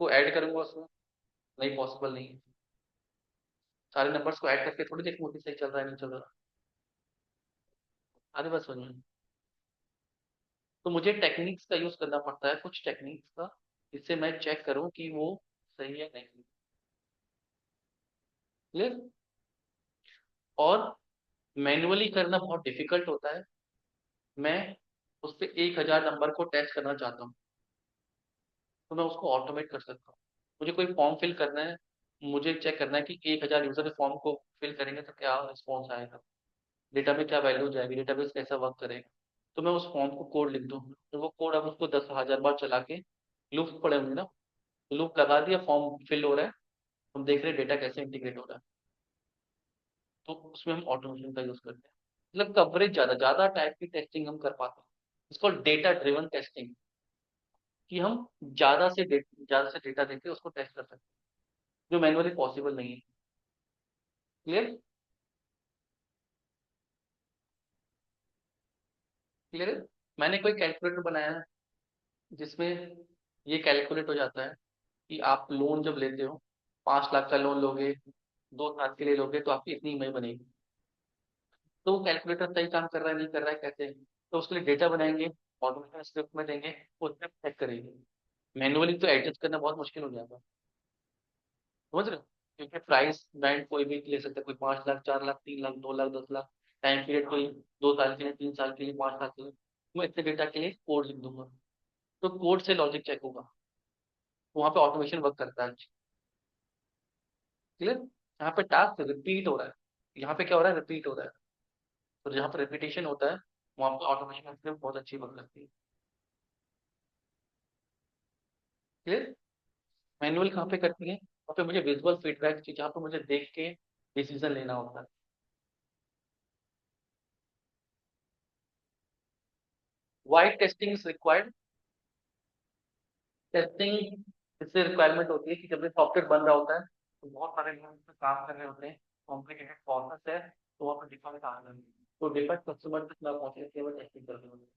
को ऐड करूंगा उसमें, नहीं, पॉसिबल नहीं है। सारे नंबर्स को ऐड करके थोड़ी देखूंगा कि सही चल रहा है नहीं चल रहा। आगे बात सुनिए। तो मुझे टेक्निक्स का यूज करना पड़ता है, कुछ टेक्निक्स का, जिससे मैं चेक करूं कि वो सही है नहीं। क्लियर। और मैनुअली करना बहुत डिफिकल्ट होता है। मैं उस पर 1,000 नंबर को टेस्ट करना चाहता हूँ तो मैं उसको ऑटोमेट कर सकता हूँ। मुझे कोई फॉर्म फिल करना है, मुझे चेक करना है कि 1,000 यूजर इस फॉर्म को फिल करेंगे तो क्या रिस्पॉन्स आएगा, डेटा में क्या वैल्यू जाएगी, डेटाबेस कैसा वर्क करेगा। तो मैं उस फॉर्म को कोड लिख दूँ, तो वो कोड अब उसको 10,000 बार चला के लूप पड़े होंगे ना, लूप लगा दिया, फॉर्म फिल हो रहा है, हम देख रहे हैं डेटा कैसे इंटीग्रेट हो रहा है। तो उसमें हम ऑटोमेशन का यूज करते हैं। मतलब कवरेज ज्यादा ज्यादा टाइप की टेस्टिंग हम कर पाते हैं। इसको डेटा ड्रिवन टेस्टिंग, कि हम ज्यादा से डेटा देके उसको टेस्ट कर सकते हैं, जो मैनुअली पॉसिबल नहीं है। क्लियर। क्लियर है। मैंने कोई कैलकुलेटर बनाया है जिसमें ये कैलकुलेट हो जाता है कि आप लोन जब लेते हो, 5 लाख का लोन लोगे, 2 साल के लिए लोगे तो आपकी इतनी ईएमआई बनेगी। तो वो कैलकुलेटर सही काम कर रहा है नहीं कर रहा है कैसे, तो उसके लिए डेटा बनाएंगे, ऑटोमेशन स्क्रिप्ट में देंगे, वो उसमें चेक करेंगे। मैनुअली तो एडजस्ट करना बहुत मुश्किल हो जाएगा, समझ रहे हो। क्योंकि प्राइस बैंड कोई भी ले सकता है, कोई 5 लाख, 4 लाख, 3 लाख, 2 लाख, 10 लाख। टाइम पीरियड कोई 2 साल के लिए, 3 साल के लिए, 5 साल के लिए। मैं इतने डेटा के लिए कोड लिख दूंगा, तो कोड से लॉजिक चेक होगा, वहां पे ऑटोमेशन वर्क करता है। क्लियर। यहाँ पे टास्क रिपीट हो रहा है, यहाँ पे क्या हो रहा है, रिपीट हो रहा है। तो जहाँ पे रिपीटेशन होता है वहां पे ऑटोमेशन स्क्रिप्ट बहुत अच्छी वर्क करती है। क्लियर। मैनुअल कहाँ पे करती है, वहाँ पे मुझे विजुअल फीडबैक चाहिए, जहाँ पे मुझे देख के डिसीजन लेना होता है। Why testing is required. Testing इससे रिक्वायरमेंट होती है कि जब ये सॉफ्टवेयर बन रहा होता है तो बहुत सारे लोग उस पे काम कर रहे होते हैं, कॉम्प्लिकेटेड प्रोसेस है, तो वहाँ पर डिफेक्ट आ रहे हैं, तो डिफेक्ट कस्टमर तक ना पहुंचे इसलिए वो टेस्टिंग कर रहे होते हैं,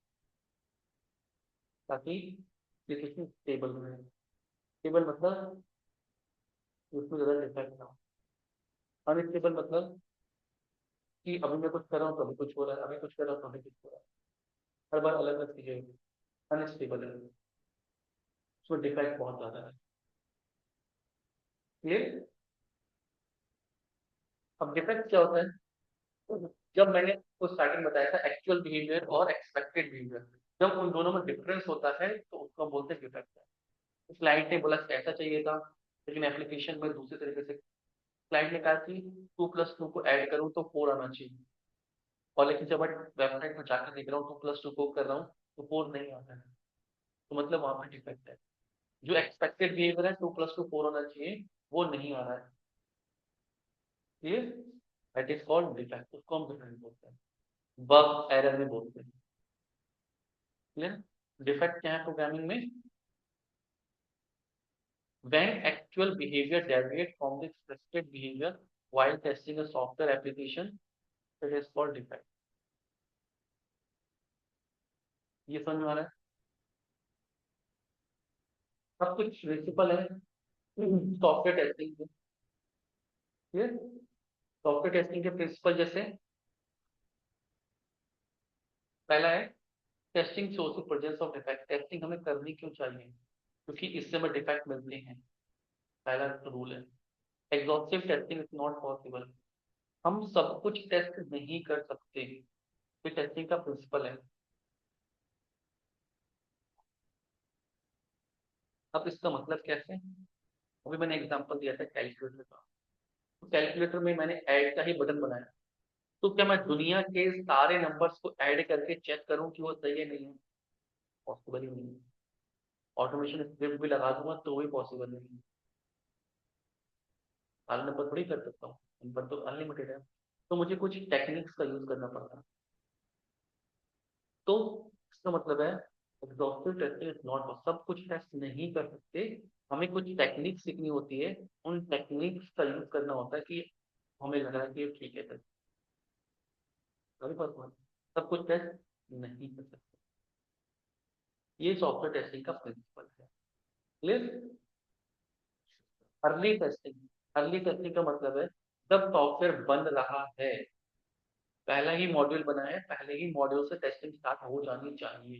ताकि एप्लीकेशन स्टेबल रहे। स्टेबल मतलब उसमें ज़्यादा डिफेक्ट ना हो। अनस्टेबल मतलब कि अभी मैं कुछ कर रहा हूँ तो अभी कुछ हो रहा है, अभी कुछ कर रहा हूँ तो अभी कुछ हो रहा है, हर बार अलग अलग चीजें, अनस्टेबल है, उसमें डिफेक्ट बहुत ज्यादा है। ये अब डिफेक्ट क्या होता है? जब मैंने उस स्टार्टिंग बताया था एक्चुअल बिहेवियर और एक्सपेक्टेड बिहेवियर, जब उन दोनों में डिफरेंस होता है तो उसको हम बोलते हैं डिफेक्ट है। क्लाइंट ने बोला ऐसा चाहिए था, लेकिन एप्लीकेशन में दूसरे तरीके से क्लाइंट ने कहा कि 2+2 को ऐड करूँ तो 4 आना चाहिए, और लेकिन जब मैं वेबसाइट में जाकर देख रहा हूँ 2+2 को कर रहा हूँ तो 4 नहीं आता है, तो मतलब वहां पर डिफेक्ट है। जो एक्सपेक्टेड बिहेवियर है 2+2 4 होना चाहिए, वो नहीं आ रहा है, ये दैट इज कॉल्ड डिफेक्ट, उसको हम डिफेक्ट बोलते हैं, बग एरर में बोलते हैं। क्लियर? डिफेक्ट क्या है प्रोग्रामिंग में? when actual behavior deviates from the expected behavior while testing a software application, it is called defect। ये समझ में आ रहा है? सब कुछ प्रिंसिपल है सॉफ्टवेयर टेस्टिंग के। क्लियर? सॉफ्टवेयर टेस्टिंग के प्रिंसिपल जैसे पहला है testing shows the presence of defect, testing हमें करनी क्यों चाहिए? क्योंकि इससे हमें डिफेक्ट मिलते हैं, पहला रूल है। Exhaustive testing is not possible, हम सब कुछ टेस्ट नहीं कर सकते, ये टेस्टिंग का प्रिंसिपल है। अब इसका मतलब कैसे? अभी मैंने एग्जांपल दिया था कैलकुलेटर का, तो कैलकुलेटर में मैंने ऐड का ही बटन बनाया, तो क्या मैं दुनिया के सारे नंबर्स को ऐड करके चेक करूं कि वो सही है नहीं है? पॉसिबल ही नहीं है। ऑटोमेशन स्क्रिप्ट भी लगा दूंगा तो भी पॉसिबल नहीं है, सारे नंबर थोड़ी कर सकता हूँ, नंबर तो अनलिमिटेड है, तो मुझे कुछ टेक्निक्स का यूज करना पड़ता है। तो इसका मतलब है एग्जॉस्टिव टेस्टिंग इज नॉट, सब कुछ टेस्ट नहीं कर सकते, हमें कुछ टेक्निक सीखनी होती है, उन टेक्निक्स का यूज करना होता है कि हमें लग रहा है कि ये ठीक है, सब कुछ टेस्ट नहीं कर सकते, ये सॉफ्टवेयर टेस्टिंग का प्रिंसिपल है। Clear? Early testing, early testing का मतलब है जब सॉफ्टवेयर बन रहा है, पहला ही मॉड्यूल बना है, पहले ही मॉड्यूल से टेस्टिंग स्टार्ट हो जानी चाहिए,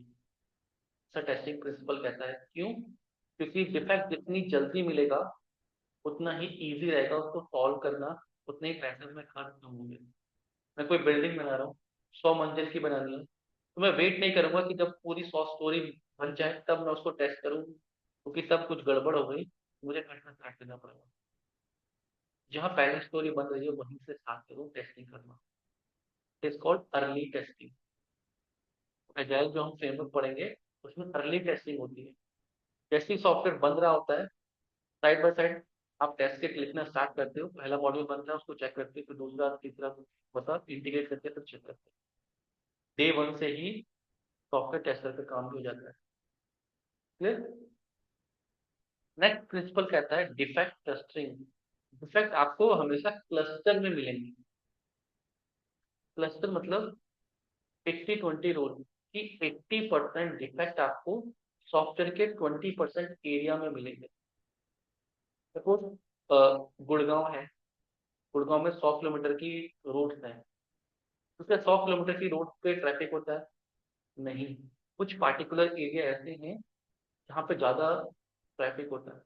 ऐसा टेस्टिंग प्रिंसिपल कहता है। क्यों? क्योंकि डिफेक्ट जितनी जल्दी मिलेगा उतना ही इजी रहेगा उसको सॉल्व करना, उतने ही पैसे में खर्च कम होंगे। मैं कोई बिल्डिंग बना रहा हूँ, 100 मंजिल की बनानी है, तो मैं वेट नहीं करूंगा कि जब पूरी 100 स्टोरी बन जाए तब मैं उसको टेस्ट करूँ, क्योंकि तब कुछ गड़बड़ हो गई, मुझे खर्चा स्टार्ट करना पड़ेगा। जहाँ पहली स्टोरी बन रही है वहीं से स्टार्ट करूँ टेस्टिंग करना, it is called early testing. Agile जो हम फ्रेमवर्क पढ़ेंगे उसमें अर्ली टेस्टिंग होती है। जैसे ही सॉफ्टवेयर बन रहा होता है, साइड बाय साइड आप टेस्ट किट लिखना स्टार्ट करते हो, पहला मॉड्यूल बनता है उसको चेक करते हो, फिर दूसरा तीसरा बता इंटीग्रेट करके फिर चेक करते हैं। डे वन से ही सॉफ्टवेयर टेस्टर का काम भी हो जाता है। क्लियर? नेक्स्ट प्रिंसिपल कहता है डिफेक्ट क्लस्टरिंग। डिफेक्ट आपको हमेशा क्लस्टर में मिलेंगे। क्लस्टर मतलब 80-20 रूल, कि 80% डिफेक्ट आपको सॉफ्टवेयर के 20% एरिया में मिलेंगे। सपोज गुड़गांव है, गुड़गांव में 100 किलोमीटर की रोड है, उसके 100 किलोमीटर की रोड पे ट्रैफिक होता है? नहीं, कुछ पार्टिकुलर एरिया ऐसे हैं जहाँ पे ज्यादा ट्रैफिक होता है।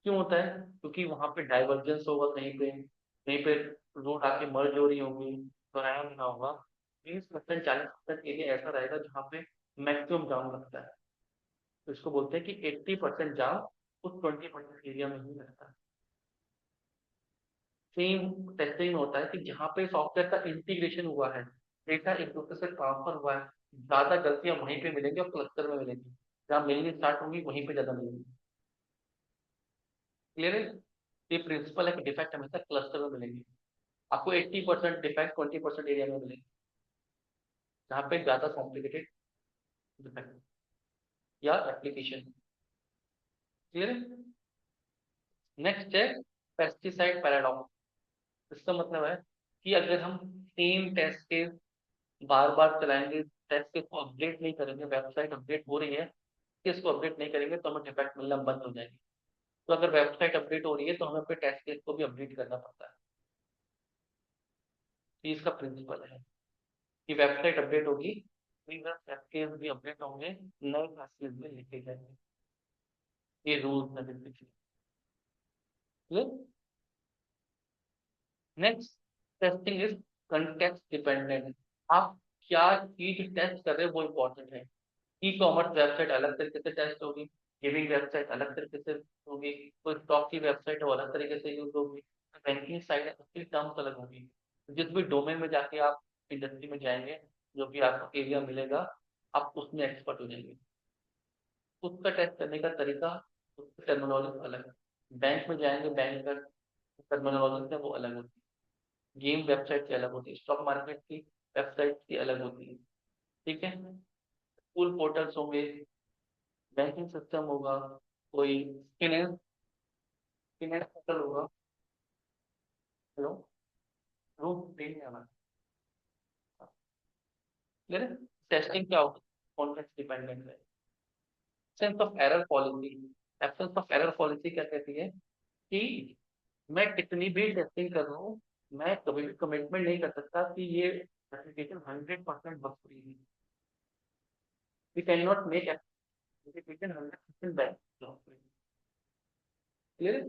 क्यों होता है? क्योंकि वहां पे डाइवर्जेंस होगा, कहीं पे रोड आके मर्ज हो रही होंगी, दोहराया बना होगा। 20% 40% एरिया ऐसा रहेगा जहाँ पे मैक्सिमम जाम लगता है, तो इसको बोलते हैं कि 80% जाम उस 20% एरिया में ही लगता है। सेम टेस्टिंग में होता है कि जहाँ पे सॉफ्टवेयर का इंटीग्रेशन हुआ है, डेटा एक दूसरे से ट्रांसफर हुआ है, ज्यादा गलतियां वहीं पे मिलेंगी और क्लस्टर में मिलेंगी, जहाँ मिलनी स्टार्ट होंगी वहीं पे ज्यादा मिलेंगी। क्लियर है? ये प्रिंसिपल है कि डिफेक्ट हमेशा क्लस्टर में मिलेंगे, आपको 80% डिफेक्ट 20% एरिया में मिलेंगे, जहाँ पे ज्यादा कॉम्प्लिकेटेड डिफेक्ट या एप्लीकेशन। क्लियर है? नेक्स्ट है पेस्टिसाइड पैराडॉक्स। इसका मतलब है कि अगर हम सेम टेस्ट केस बार बार चलाएंगे, टेस्ट केस को अपडेट नहीं करेंगे, वेबसाइट अपडेट हो रही है, इसको अपडेट नहीं करेंगे तो हमें डिफेक्ट मिलना बंद हो जाएगी। तो अगर वेबसाइट अपडेट हो रही है तो हमें अपने टेस्ट केस को भी अपडेट करना पड़ता है। ये इसका प्रिंसिपल है कि वेबसाइट अपडेट होगी, पैकेज भी अपडेट होंगे, नए पैकेज भी लिखे जाएंगे। ये रूल्स है basically. Next testing is context dependent. आप क्या चीज टेस्ट कर रहे हो वो इम्पोर्टेंट है। ई कॉमर्स वेबसाइट अलग तरीके से टेस्ट होगी, गेमिंग वेबसाइट अलग तरीके से होगी, कोई स्टॉक की वेबसाइट है वो अलग तरीके से यूज होगी, बैंकिंग साइट है उसकी टर्म्स अलग होगी। तो जिस भी डोमेन में जाके आप इंडस्ट्री में जाएंगे, जो भी आपको एरिया मिलेगा, आप उसमें एक्सपर्ट हो जाएंगे। उसका टेस्ट करने का तरीका, उसकी टर्मिनोलॉजी अलग है। बैंक में जाएंगे, बैंक का टर्मिनोलॉजी है वो अलग होती है, गेम वेबसाइट की अलग होती है, स्टॉक मार्केट की वेबसाइट की अलग होती है। ठीक है। स्कूल पोर्टल्स होंगे, बैंकिंग सिस्टम होगा, कोई फाइनेंस फाइनेंस पोर्टल होगा। हेलो, रूम नहीं आना। टेस्टिंग क्या होगा, कॉन्टेक्स्ट डिपेंडेंट है। Absence of error policy, absence of error policy क्या कहती है कि मैं कितनी भी टेस्टिंग कर रहा हूँ, मैं कभी भी कमिटमेंट नहीं कर सकता कि ये एप्लीकेशन 100% बग फ्री है। We can not make application 100% bug. Clear.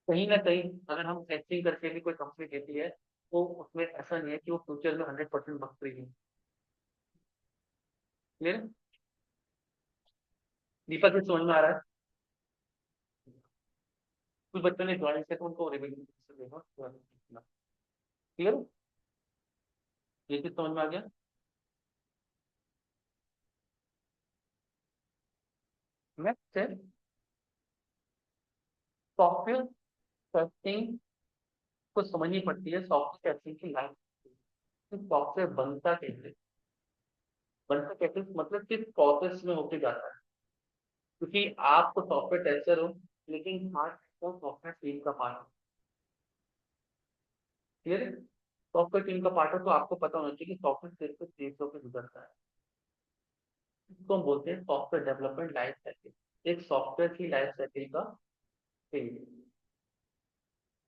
कहीं ना कहीं अगर हम टेस्टिंग करके भी कोई कंपनी देती है, तो उसमें ऐसा नहीं है कि वो फ्यूचर में 100% बग फ्री है। क्लियर। दीपक भी समझ में आ रहा है। कुछ बच्चों ने ज्वाइन किया तो उनको रिवीजन देगा। क्लियर। ये चीज समझ में आ गया। नेक्स्ट है सॉफ्टवेयर टेस्टिंग। को समझनी पड़ती है सॉफ्टवेयर टेस्टिंग की लाइफ। सॉफ्टवेयर बनता कैसे मतलब किस प्रोसेस में होके जाता है। क्योंकि आप तो सॉफ्टवेयर टेस्टर हो, लेकिन हार्ट तो सॉफ्टवेयर टीम का पार्ट हो। क्लियर है। सॉफ्टवेयर टीम का पार्ट हो तो आपको पता होना चाहिए कि सॉफ्टवेयर किस स्टेज होकर गुजरता है। इसको हम बोलते हैं सॉफ्टवेयर डेवलपमेंट लाइफ साइकिल। एक सॉफ्टवेयर की लाइफ साइकिल का फेज।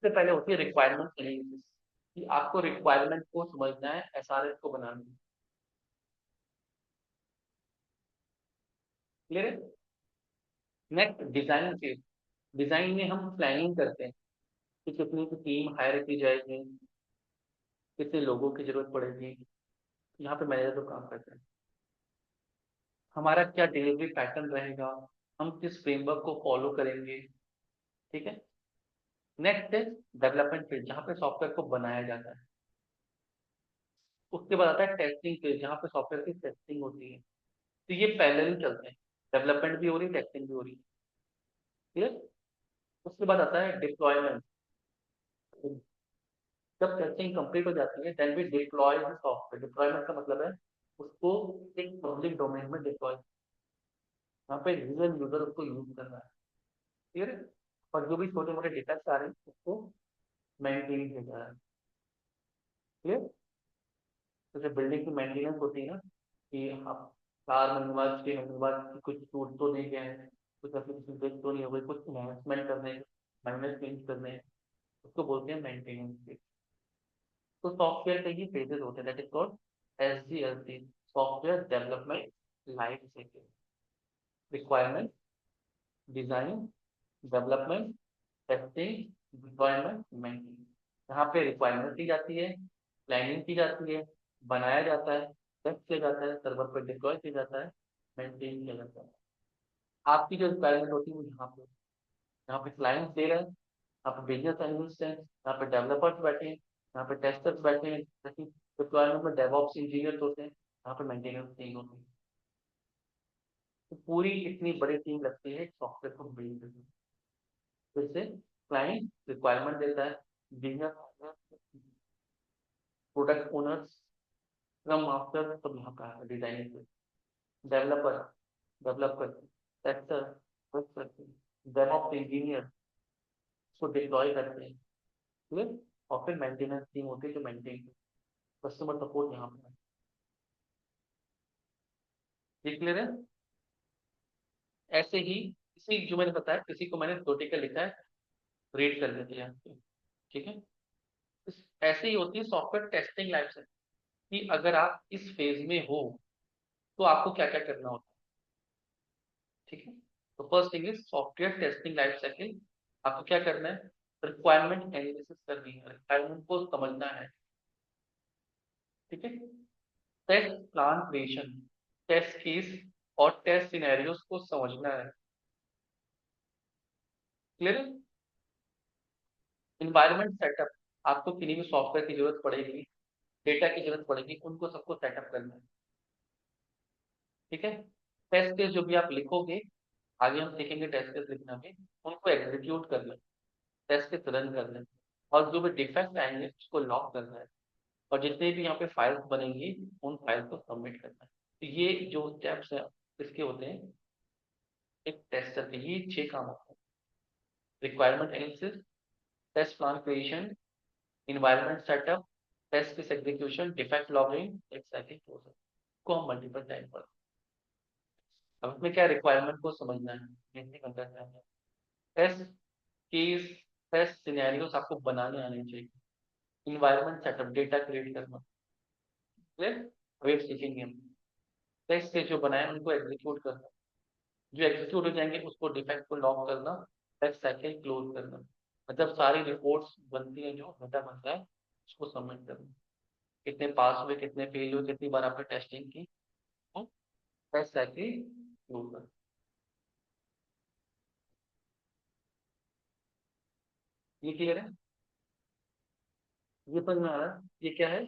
सबसे पहले होती है रिक्वायरमेंट एनालिसिस, कि आपको रिक्वायरमेंट को समझना है, एसआरएस को बनाना है। क्लियर है। Next design phase. डिजाइन में हम प्लानिंग करते हैं कि कितनी टीम हायर की जाएगी, कितने लोगों की जरूरत पड़ेगी। यहाँ पे मैनेजर तो काम करते हैं। हमारा क्या डिलीवरी पैटर्न रहेगा, हम किस फ्रेमवर्क को फॉलो करेंगे। ठीक है। नेक्स्ट है डेवलपमेंट फेज, जहाँ पे सॉफ्टवेयर को बनाया जाता है। उसके बाद आता है टेस्टिंग फेज, जहाँ पे सॉफ्टवेयर की टेस्टिंग होती है। तो ये पैरेलल चलते हैं, डेवलपमेंट भी हो रही है, टेस्टिंग भी हो रही है। ठीक है। उसके बाद आता है डिप्लॉयमेंट। जब टेस्टिंग कंप्लीट हो जाती है then we deploy the software. Deployment का मतलब है उसको एक पब्लिक डोमेन में डिप्लॉय, यहाँ पे रियल यूजर उसको यूज कर रहा है। ठीक है। और जो भी छोटे मोटे डेटा आ रहे हैं उसको मेंटेन किया जा रहा है। क्लियर। जैसे बिल्डिंग की मेंटेनेंस होती है ना, कि आप 4 महीने बाद 6 महीने बाद कुछ टूट तो नहीं गए हैं, कुछ एप्लीकेशन ब्रेक तो नहीं हो गई, कुछ इन्हांसमेंट करने हैं, माइनर चेंज करने हैं, उसको बोलते हैं मेंटेनेंस। तो सॉफ्टवेयर के ये फेजेस होते हैं, that is called SDLC, software development life cycle. Requirement, design, development, testing, deployment, maintenance. यहाँ पे रिक्वायरमेंट दी जाती है, प्लानिंग की जाती है, बनाया जाता है, टेस्ट किया जाता है, सर्वर पर डिप्लॉय किया जाता है, मेंटेन किया जाता है। आपकी जो रिक्वायरमेंट होती है वो यहाँ पे क्लाइंट्स दे रहे हैं, यहाँ पे बिजनेस एनालिस्ट हैं, यहाँ पे डेवलपर्स बैठे हैं, यहाँ पे टेस्टर्स बैठे हैं, जैसे डिप्लॉयमेंट में डेवऑप्स इंजीनियर्स होते हैं, यहाँ पे मेंटेनेंस टीम होती है। तो पूरी इतनी बड़ी टीम लगती है सॉफ्टवेयर को बिल्ड करने में। जैसे क्लाइंट रिक्वायरमेंट देता है, business product owners, scrum master सब यहाँ का है डिजाइनिंग पे, डेवलपर डेवलप करते हैं, टेस्टर टेस्ट करते हैं, डेवऑप्स इंजीनियर उसको डिप्लॉय करते हैं। क्लियर। और फिर मेंटेनेंस टीम होती है जो मेंटेन, कस्टमर सपोर्ट यहाँ पे है। ये क्लियर है। ऐसे ही इसी जो मैंने बताया, किसी को मैंने दो टिकट लिखा है, रेट कर देते हैं। ठीक है। ऐसे ही होती है सॉफ्टवेयर टेस्टिंग लाइफ साइकिल, कि अगर आप इस फेज में हो तो आपको क्या क्या करना होता है। ठीक है, तो first thing is software testing life cycle. आपको क्या करना है, रिक्वायरमेंट एनालिसिस करनी है, रिक्वायरमेंट को समझना है। ठीक है, test plan creation, test case और टेस्ट सिनेरियोस को समझना है। क्लियर है। इन्वायरमेंट सेटअप, आपको किन्हीं भी सॉफ्टवेयर की जरूरत पड़ेगी, डेटा की जरूरत पड़ेगी, उनको सबको सेटअप करना है। ठीक है, टेस्ट केस जो भी आप लिखोगे, आगे हम सीखेंगे टेस्ट केस लिखना भी, उनको एग्जीक्यूट करना है, टेस्ट केस रन करना है, और जो भी डिफेक्ट आएंगे उसको लॉक करना है, और जितने भी यहाँ पे फाइल्स बनेंगी उन फाइल्स को सबमिट करना है। तो ये जो स्टेप्स है इसके होते हैं एक टेस्टर के, ये 6 काम होते हैं। Requirement analysis, test plan creation, environment setup, test case execution, defect logging, एक साइकिल प्रोसेस को हम मल्टीपल टाइम पर। अब इसमें क्या रिक्वायरमेंट को समझना है, बेसिक अंडरस्टैंडिंग है। टेस्ट केस, टेस्ट सिनेरियोस आपको बनाने आने चाहिए। इन्वायरमेंट सेटअप, डेटा क्रिएट करना। क्लियर, अभी सीखेंगे हम। टेस्ट केस जो बनाए उनको एग्जीक्यूट करना, जो एग्जीक्यूट हो जाएंगे उसको डिफेक्ट को लॉक करना, टेस्ट साइकिल क्लोज करना, मतलब सारी रिपोर्ट्स बनती है, जो डेटा बनता है उसको सबमिट करना, कितने पास हुए, कितने फेल हुए, कितनी बार आपने टेस्टिंग की, टेस्ट साइकिल क्लोज करना। ये क्लियर है, ये समझ में आ रहा है, ये क्या है,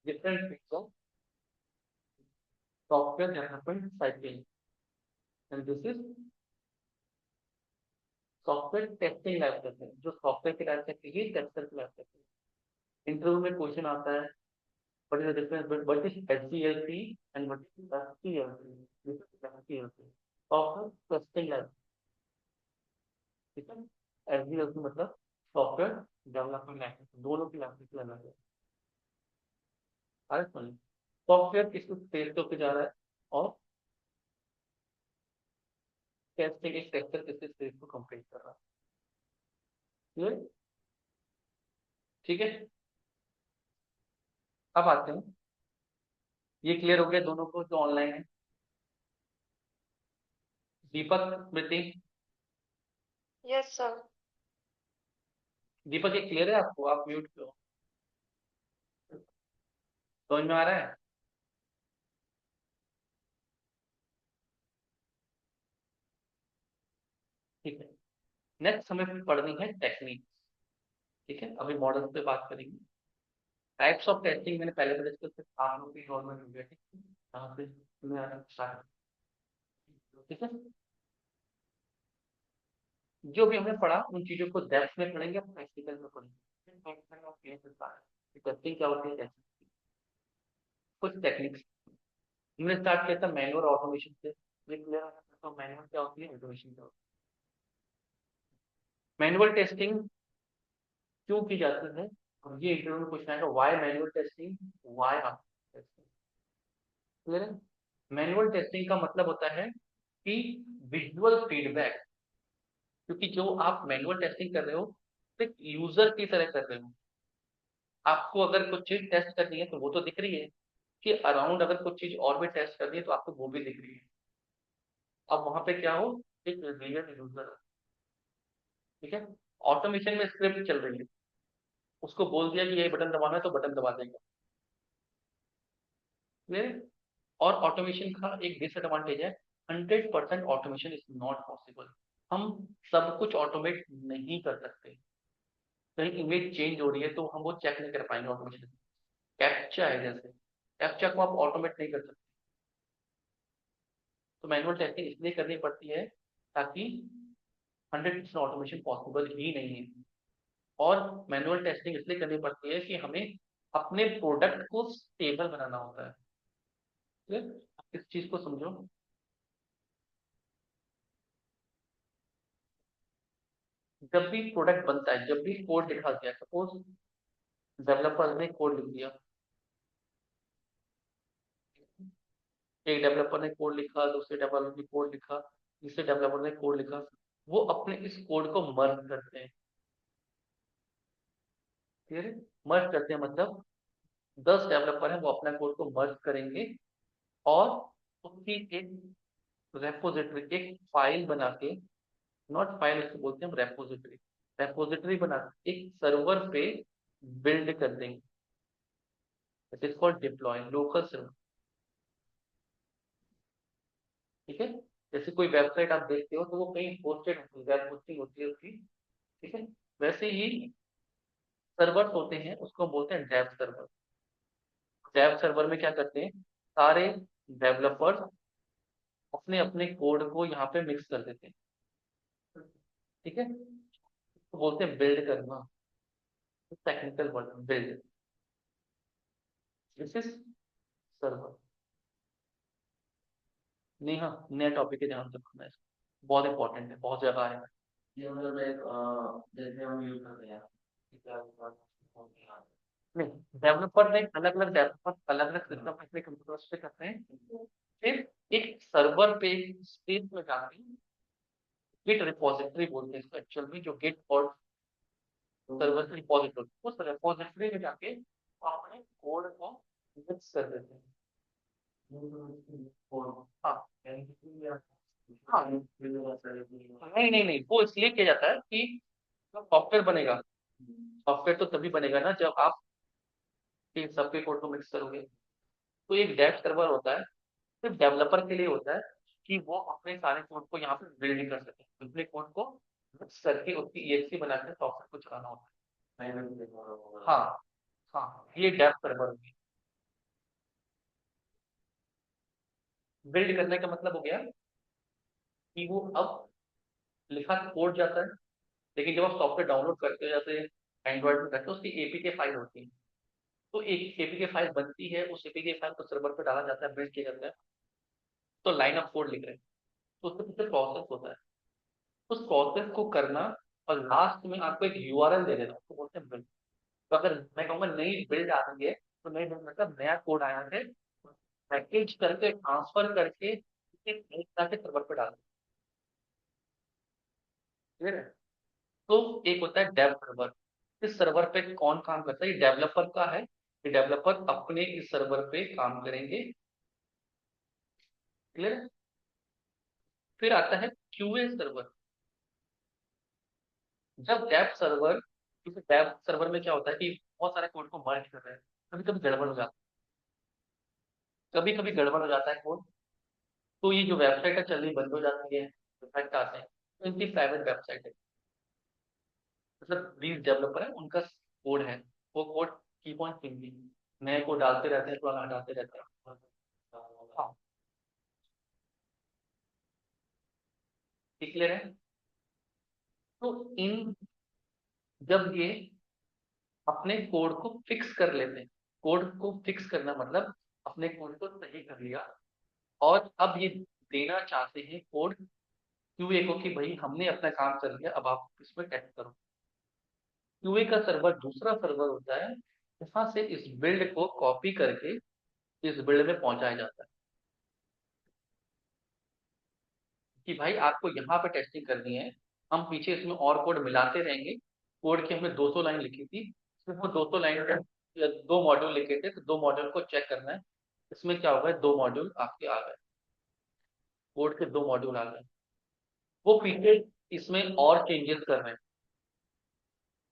different feature software development cycle, and this is software testing life cycle. जो सॉफ्टवेयर की लाइफ साइकिल ही टेस्टर की लाइफ साइकिल। इंटरव्यू में क्वेश्चन आता है, what is the difference between what is SDLC and what is STLC? This is STLC, software testing life। ठीक है, SDLC मतलब सॉफ्टवेयर डेवलपमेंट लाइफ, दोनों की लाइफ साइकिल अलग है। सॉफ्टवेयर किस स्टेज पे जा रहा है और टेस्टिंग एक टेस्टर किस स्टेज को कंप्लीट कर रहा है। ठीक है, अब आते हैं, ये क्लियर हो गया दोनों को जो ऑनलाइन है। दीपक, स्मृति, यस सर। दीपक ये क्लियर है आपको, आप म्यूट पे हो, समझ में आ रहा है। ठीक है, नेक्स्ट हमें पढ़नी है टेक्निक। ठीक है, अभी मॉडल्स पे बात करेंगे। टाइप्स ऑफ टेस्टिंग मैंने पहले भी डिस्कस किया, आप लोग भी गवर्नमेंट हो गया। ठीक है, यहाँ पे मैं स्टार्ट। ठीक है, जो भी हमने पढ़ा उन चीजों को डेप्थ में पढ़ेंगे, प्रैक्टिकल में पढ़ेंगे। टेस्टिंग क्या होती है, कुछ टेक्निक्स। हमने स्टार्ट किया था मैनुअल ऑटोमेशन से, क्लियर। तो मैनुअल क्या होती है, ऑटोमेशन क्या होती है, मैनुअल टेस्टिंग क्यों की जाती है, और ये इंटरव्यू में क्वेश्चन आएगा, why manual testing, why testing. Clear है। मैनुअल टेस्टिंग का मतलब होता है कि विजुअल फीडबैक, क्योंकि जो आप मैनुअल टेस्टिंग कर रहे हो सिर्फ यूजर की तरह कर रहे हो। आपको अगर कुछ चीज टेस्ट करनी है तो वो तो दिख रही है, कि अराउंड अगर कुछ चीज और भी टेस्ट करनी है तो आपको वो भी दिख रही है। अब वहां पे क्या हो, एक रियल यूजर। ठीक है, ऑटोमेशन में स्क्रिप्ट चल रही है, उसको बोल दिया कि ये बटन दबाना है तो बटन दबा देगा। Clear? और ऑटोमेशन का एक डिसएडवांटेज है, 100% ऑटोमेशन इज नॉट पॉसिबल। हम सब कुछ ऑटोमेट नहीं कर सकते, कहीं इमेज चेंज हो रही है तो हम वो चेक नहीं कर पाएंगे ऑटोमेशन। कैप्चा है जैसे, कैप्चा को आप ऑटोमेट नहीं कर सकते, तो मैनुअल टेस्टिंग इसलिए करनी पड़ती है ताकि 100% ऑटोमेशन पॉसिबल ही नहीं है। और मैनुअल टेस्टिंग इसलिए करनी पड़ती है कि हमें अपने प्रोडक्ट को स्टेबल बनाना होता है। Clear? इस चीज को समझो। जब भी प्रोडक्ट बनता है, जब भी कोड लिखा गया, सपोज डेवलपर ने कोड लिख दिया, एक डेवलपर ने कोड लिखा, दूसरे डेवलपर ने कोड लिखा, तीसरे डेवलपर ने कोड लिखा, वो अपने इस कोड को मर्ज करते हैं। फिर मर्ज करते हैं मतलब 10 डेवलपर हैं वो अपना कोड को मर्ज करेंगे और उसकी एक रेपोजिटरी, एक फाइल बना के, नॉट फाइल उसको बोलते हैं हम, रेपोजिटरी, रेपोजिटरी बना के एक सर्वर पे बिल्ड कर देंगे। It is called deploy local server. ठीक है, जैसे कोई वेबसाइट आप देखते हो तो वो कहीं होस्टेड होती है, वेब होस्टिंग होती है उसकी। ठीक है, वैसे ही सर्वर्स होते हैं, उसको बोलते हैं डेव सर्वर। डेव सर्वर में क्या करते हैं, सारे डेवलपर्स अपने अपने कोड को यहाँ पे मिक्स कर देते हैं। ठीक है, तो बोलते हैं बिल्ड करना, technical word build, this is server. नहीं हाँ, नया टॉपिक है, ध्यान से रखना है इसको। बहुत इंपॉर्टेंट है, बहुत जगह है। ये मतलब एक जैसे हम यूज करते हैं ठीक है, नहीं, डेवलपर ने अलग अलग डेवलपर अलग अलग सिस्टम अपने कंप्यूटर्स पे करते हैं। फिर एक सर्वर पे स्पेस में जाके गिट रिपोजिटरी बोलते हैं इसको एक्चुअल में, जो गिट और सर्वर की रिपोजिटरी, उस रिपोजिटरी में जाके अपने कोड को मिक्स कर देते हैं। हाँ हाँ, नहीं नहीं नहीं, वो इसलिए किया जाता है कि जब सॉफ्टवेयर बनेगा, सॉफ्टवेयर तो तभी बनेगा ना जब आप इन सबके कोड को मिक्स करोगे। तो एक डेव सर्वर होता है, सिर्फ डेवलपर के लिए होता है कि वो अपने सारे कोड को यहाँ पे बिल्ड कर सके, अपने कोड को मिक्स करके उसकी EXE बना के सॉफ्टवेयर को चलाना होता है। हाँ हाँ, ये डेव सर्वर होगी। बिल्ड करने का मतलब हो गया कि वो अब लिखा कोड जाता है, लेकिन जब आप सॉफ्टवेयर डाउनलोड करते हो, जैसे एंड्रॉइड में करते हो, उसकी APK फाइल होती है। तो एक APK फाइल बनती है, उस APK फाइल को सर्वर पर डाला जाता है, बिल्ड किया जाता है। तो लाइन ऑफ कोड लिख रहे हैं, तो उसके पीछे प्रोसेस होता है, उस प्रोसेस को करना, और लास्ट में आपको एक URL दे देना, उसको बोलते हैं बिल्ड। तो अगर मैं कहूँगा नई बिल्ड आ रही है, तो नई बिल्ड मतलब नया कोड आया है, पैकेज करके ट्रांसफर करके जाके सर्वर पे डाल दो। क्लियर है? तो एक होता है डेव सर्वर। इस सर्वर पे कौन काम करता है, ये डेवलपर का है, ये डेवलपर अपने इस सर्वर पे काम करेंगे। क्लियर है? फिर आता है QA सर्वर। जब डेव सर्वर, इस डेव सर्वर में क्या होता है कि बहुत सारे कोड को मर्ज कर रहे हैं, कभी कभी गड़बड़ हो जाता है, कभी कभी गड़बड़ हो जाता है कोड, तो ये जो वेबसाइट है चलनी बंद हो जाती है, इफेक्ट आते हैं। तो इनकी प्राइवेट वेबसाइट है, मतलब 20 डेवलपर है, उनका कोड है, वो कोड कीप ऑन चेंजिंग, नए कोड डालते रहते हैं, पुराना हटाते रहते हैं। हाँ, क्लियर है? तो इन, जब ये अपने कोड को फिक्स कर लेते हैं, कोड को फिक्स करना मतलब अपने कोड को सही कर लिया, और अब ये देना चाहते हैं कोड QA को कि भाई हमने अपना काम कर लिया, अब आप इसमें टेस्ट करो। QA का सर्वर दूसरा सर्वर होता है, जहां से इस बिल्ड को कॉपी करके इस बिल्ड में पहुंचाया जाता है कि भाई आपको यहाँ पे टेस्टिंग करनी है, हम पीछे इसमें और कोड मिलाते रहेंगे। कोड की हमने 200 लाइन लिखी थी, सिर्फ वो 200 लाइन का या 2 मॉड्यूल लिखे थे, तो 2 मॉड्यूल को चेक करना है, इसमें क्या होगा, 2 मॉड्यूल आपके आ गए, कोड के 2 मॉड्यूल आ गए। वो पीछे इसमें और चेंजेस कर रहे हैं,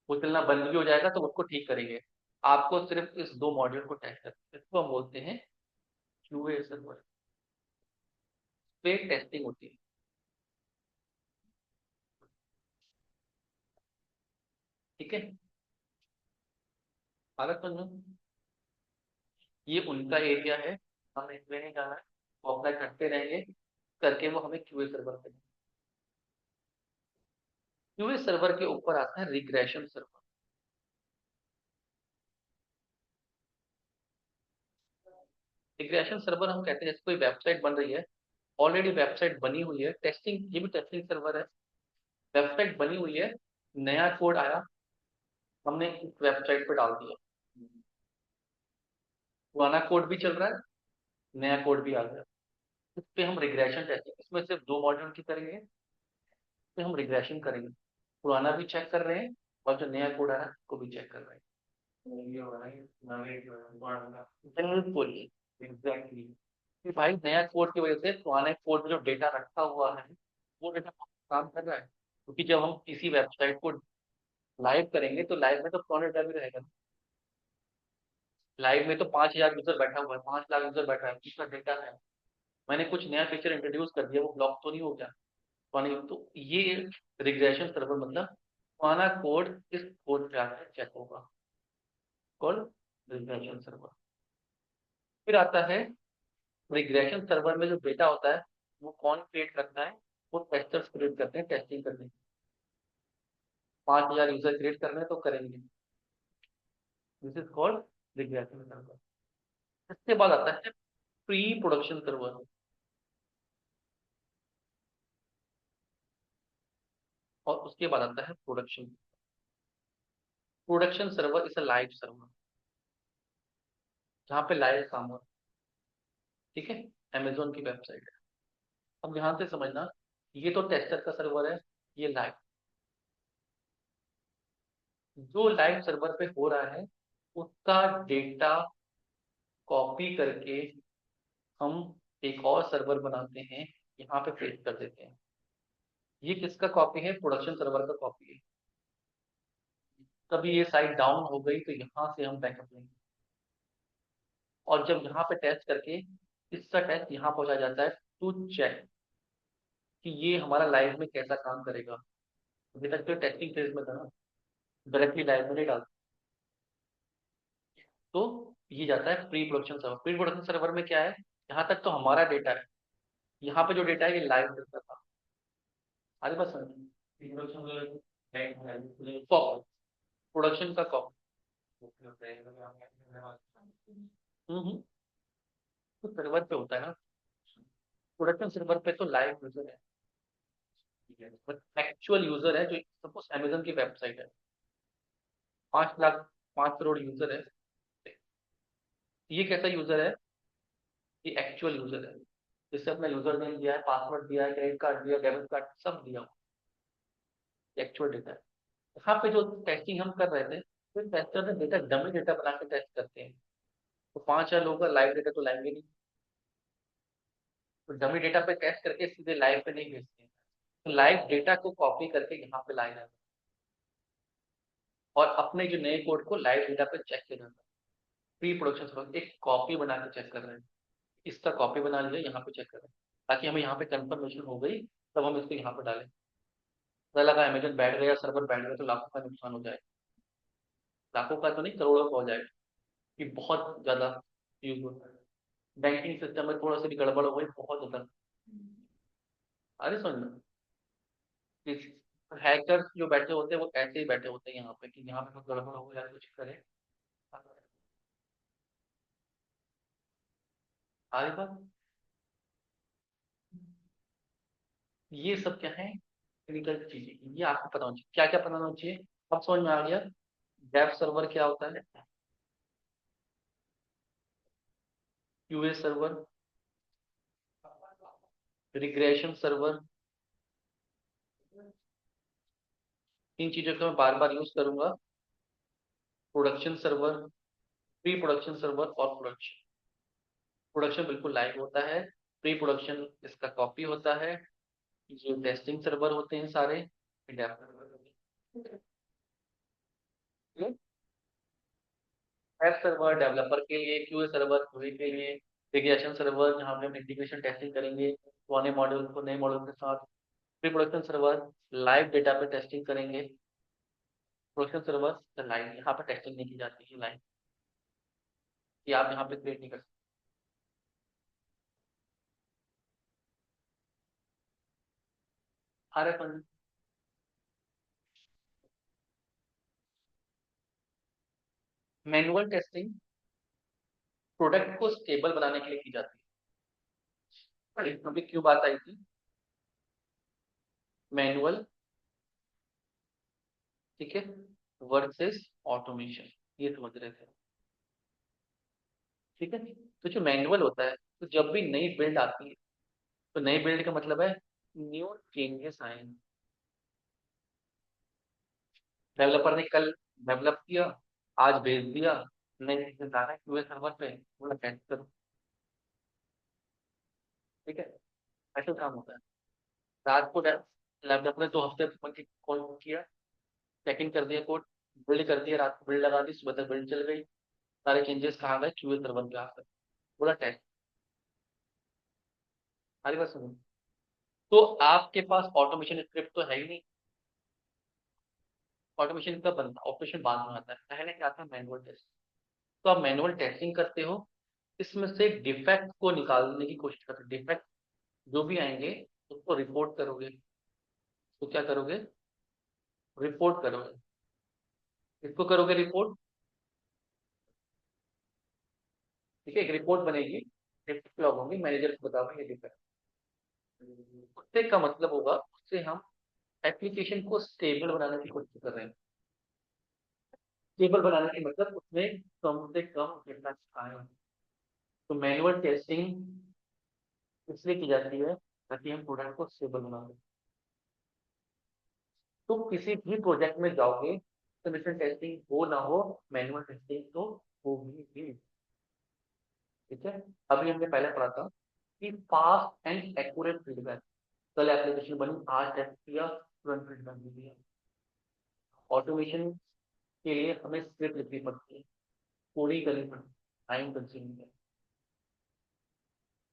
वो चलना बंद भी हो जाएगा तो उसको ठीक करेंगे, आपको सिर्फ इस 2 मॉड्यूल को टेस्ट करना है। इसको हम बोलते हैं QA सर्वर पे टेस्टिंग होती है। ठीक है, हालत समझो, ये उनका एरिया है, हमें इसमें नहीं जाना है, वो अपना करते रहेंगे, करके वो हमें QA सर्वर पे। QA सर्वर के ऊपर आता है रिग्रेशन सर्वर। रिग्रेशन सर्वर हम कहते हैं जैसे कोई वेबसाइट बन रही है, ऑलरेडी वेबसाइट बनी हुई है, टेस्टिंग, ये भी टेस्टिंग सर्वर है। वेबसाइट बनी हुई है, नया कोड आया, हमने इस वेबसाइट पे डाल दिया, पुराना कोड भी चल रहा है, नया कोड भी आ गया, इस पे हम रिग्रेशन टेस्टिंग, इसमें सिर्फ 2 मॉड्यूल की करेंगे, इस पे हम रिग्रेशन करेंगे, पुराना भी चेक कर रहे हैं और जो नया कोड आ रहा है उसको भी चेक कर रहे हैं। ये हो रहा है नवे पढ़ना। बिल्कुल एग्जैक्टली। कि भाई नया कोड की वजह से पुराने कोड में जो डेटा रखा हुआ है वो डेटा काम कर रहा है, क्योंकि जब हम किसी वेबसाइट को लाइव करेंगे तो लाइव में तो पुराना डेटा भी रहेगा। लाइव में तो 5,000 यूजर बैठा हुआ है, 5 लाख यूजर बैठा है, कितना डेटा है। मैंने कुछ नया फीचर इंट्रोड्यूस कर दिया, वो ब्लॉक तो नहीं हो गया पुरानी। तो ये रिग्रेशन सर्वर मतलब पुराना कोड इस कोड पे आकर चेक होगा, कॉल्ड रिग्रेशन सर्वर। फिर आता है रिग्रेशन सर्वर में जो डेटा होता है वो कौन क्रिएट करता है? वो टेस्टर्स क्रिएट करते हैं टेस्टिंग करने के लिए। 5,000 यूजर क्रिएट करना है तो करेंगे। This is called regression server. इसके बाद आता है प्री प्रोडक्शन सर्वर, और उसके बाद आता है production. Production server is a live server, जहाँ पे लाइव काम हो। ठीक है, अमेजोन की वेबसाइट है। अब ध्यान से समझना, ये तो टेस्टर का सर्वर है, ये लाइव। जो लाइव सर्वर पे हो रहा है उसका डेटा कॉपी करके हम एक और सर्वर बनाते हैं, यहाँ पे पेस्ट कर देते हैं। ये किसका कॉपी है? प्रोडक्शन सर्वर का कॉपी है। कभी ये साइट डाउन हो गई तो यहाँ से हम बैकअप लेंगे, और जब यहाँ पे टेस्ट करके इसका टेस्ट यहाँ पहुंचा जाता है टू चेक कि ये हमारा लाइव में कैसा काम करेगा। अभी तक तो टेस्टिंग फेज में था ना, डायरेक्टली लाइव में नहीं डालते। तो ये जाता है pre production server. Pre production server में क्या है? यहाँ तक तो हमारा डेटा है, यहाँ पे जो डेटा है ये लाइव डेटा था। आगे बस कॉपी, प्रोडक्शन का कॉपी। हम्म। तो सर्वर पे होता है ना, प्रोडक्शन सर्वर पे तो लाइव यूजर है, ठीक है, बट एक्चुअल यूजर है जो सपोज अमेजन की वेबसाइट है, 5 लाख 5 करोड़ यूजर है। ये कैसा यूजर है? ये एक्चुअल यूजर है, जिससे अपना यूजर नेम दिया है, पासवर्ड दिया है, क्रेडिट कार्ड दिया, डेबिट कार्ड सब दिया, एक्चुअल डेटा है। यहाँ पे जो टेस्टिंग हम कर रहे थे, तो टेस्टर ने डेटा डमी डेटा बना के टेस्ट करते हैं। तो 5 हजार लोगों का लाइव डेटा तो लाएंगे नहीं, तो डमी डेटा पे टेस्ट करके सीधे लाइव पे नहीं भेजते हैं। तो लाइव डेटा को कॉपी करके यहाँ पे लाया जाता है, और अपने जो नए कोड को लाइव डेटा पे चेक किया जाता है। प्री प्रोडक्शन एक कॉपी बना के चेक कर रहे हैं, इसका कॉपी बना लिया, यहाँ पे चेक कर रहे हैं, ताकि हमें यहाँ पे कंफर्मेशन हो गई तब हम इसको यहाँ पे डालें। पता लगा अमेजन बैठ गया, सर्वर बैठ गया, तो लाखों का नुकसान हो जाए। लाखों का तो नहीं, करोड़ों का हो जाएगा, कि बहुत ज्यादा यूज होता है। बैंकिंग सिस्टम में थोड़ा सा भी गड़बड़ हो गई, बहुत ज्यादा। अरे समझ में, हैकर्स जो बैठे होते हैं वो ऐसे ही बैठे होते हैं यहाँ पे, कि यहाँ पे कुछ गड़बड़ हो या कुछ करे। आगे बात, ये सब क्या है? टेक्निकल चीजें, ये आपको पता होना चाहिए। क्या क्या पता होना चाहिए? अब समझ में आ गया वेब सर्वर क्या होता है, क्यूए सर्वर, रिग्रेशन सर्वर। इन चीजों को मैं बार बार यूज करूंगा। Production server, pre production server और प्रोडक्शन। प्रोडक्शन बिल्कुल लाइव होता है, प्री प्रोडक्शन इसका कॉपी होता है, ये टेस्टिंग सर्वर होते हैं सारे, वेब सर्वर डेवलपर के लिए, क्यूए सर्वर क्यूए के लिए, रिग्रेशन सर्वर जहाँ पे हम इंटीग्रेशन टेस्टिंग करेंगे पुराने मॉड्यूल को नए मॉड्यूल के साथ। Pre production server live data पे टेस्टिंग करेंगे। प्रोडक्शन सर्वर लाइव, यहाँ पे टेस्टिंग नहीं की जाती है लाइव, कि आप यहाँ पे क्रिएट नहीं कर सकते। RFN मैनुअल टेस्टिंग प्रोडक्ट को स्टेबल बनाने के लिए की जाती है। अभी क्यों बात आई थी मैनुअल, ठीक है, वर्सेस ऑटोमेशन, ये समझ रहे थे, ठीक है। तो जो मैनुअल होता है, तो जब भी नई बिल्ड आती है, तो नई बिल्ड का मतलब है न्यू चेंजेस आए, डेवलपर ने कल डेवलप किया, आज भेज दिया, नेक्स्ट दिन जाना है क्यूए सर्वर पे, बोला टेस्ट करो। ठीक है, ऐसे काम होता है। रात को लैपटॉप ने 2 हफ्ते कॉल किया, चेक इन कर दिया कोड, बिल्ड कर दिया, रात को बिल्ड लगा दी, सुबह तक बिल्ड चल गई, सारे चेंजेस कहाँ गए, क्यूए सर्वर पे आ गए, बोला टेस्ट। सारी बात सुनो। तो आपके पास ऑटोमेशन स्क्रिप्ट तो है ही नहीं। ऑटोमेशन का बनता ऑपरेशन बाद में आता है, पहले क्या आता है मैनुअल टेस्ट। तो आप मैनुअल टेस्टिंग करते हो, इसमें से डिफेक्ट को निकालने की कोशिश करते हो। डिफेक्ट जो भी आएंगे उसको रिपोर्ट करोगे। तो क्या करोगे, रिपोर्ट करोगे। इसको करोगे रिपोर्ट। ठीक है, एक रिपोर्ट बनेगी, डिफेक्ट लॉग होंगी, मैनेजर को बताओगे ये डिफेक्ट। उससे का मतलब होगा, उससे हम एप्लीकेशन को स्टेबल बनाने की कोशिश कर रहे हैं। स्टेबल बनाने की मतलब उसमें कम से कम डिफेक्ट आए। तो मैनुअल टेस्टिंग इसलिए की जाती है ताकि हम प्रोडक्ट को स्टेबल बना दें। तो किसी भी प्रोजेक्ट में जाओगे, सबमिशन टेस्टिंग हो ना हो, मैनुअल टेस्टिंग तो होगी ही। ठीक है, अभी हमने पहले पढ़ा था कि फास्ट एंड एक्यूरेट फीडबैक। कल एप्लीकेशन बनी, आज टेस्ट किया, तुरंत फीडबैक दे दिया। ऑटोमेशन के लिए हमें स्क्रिप्ट लिखनी पड़ती है, पूरी करनी पड़ती है, टाइम कंज्यूमिंग है।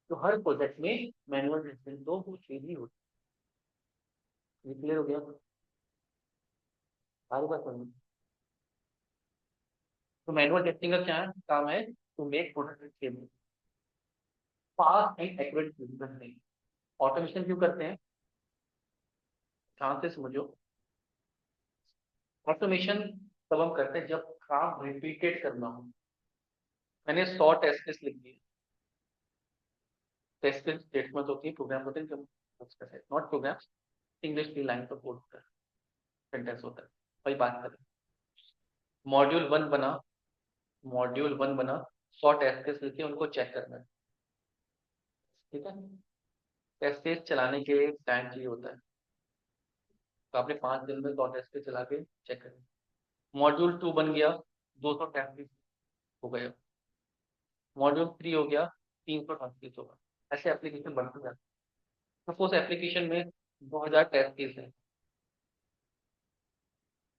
तो हर प्रोजेक्ट में मैनुअल टेस्टिंग तो वो चीज ही होती है। क्लियर हो गया सारी बात समझ। तो मैनुअल टेस्टिंग का क्या काम है, to make product stable, fast and accurate feedback. Automation क्यों करते हैं, ध्यान से समझो। ऑटोमेशन तब हम करते हैं जब काम रिपीटेड करना हो। मैंने 100 टेस्ट केस लिख दिए। टेस्ट केस स्टेटमेंट होती है, प्रोग्राम होते हैं, नॉट प्रोग्राम्स, इंग्लिश की लाइन पर कोड होता है, सेंटेंस होता है। वही बात करें, मॉड्यूल 1 बना, मॉड्यूल 1 बना, 100 टेस्ट केस लिखे, उनको चेक करना है। ठीक है, टेस्ट केस चलाने के लिए टाइम चाहिए होता है, तो आपने 5 दिन में 100 टेस्ट केस चला के चेक करें। मॉड्यूल 2 बन गया, 200 टेस्ट केस हो गए। मॉड्यूल 3 हो गया, 300 होगा। ऐसे एप्लीकेशन बनते जाते हैं। सपोज एप्लीकेशन में 2000 टेस्ट केस है,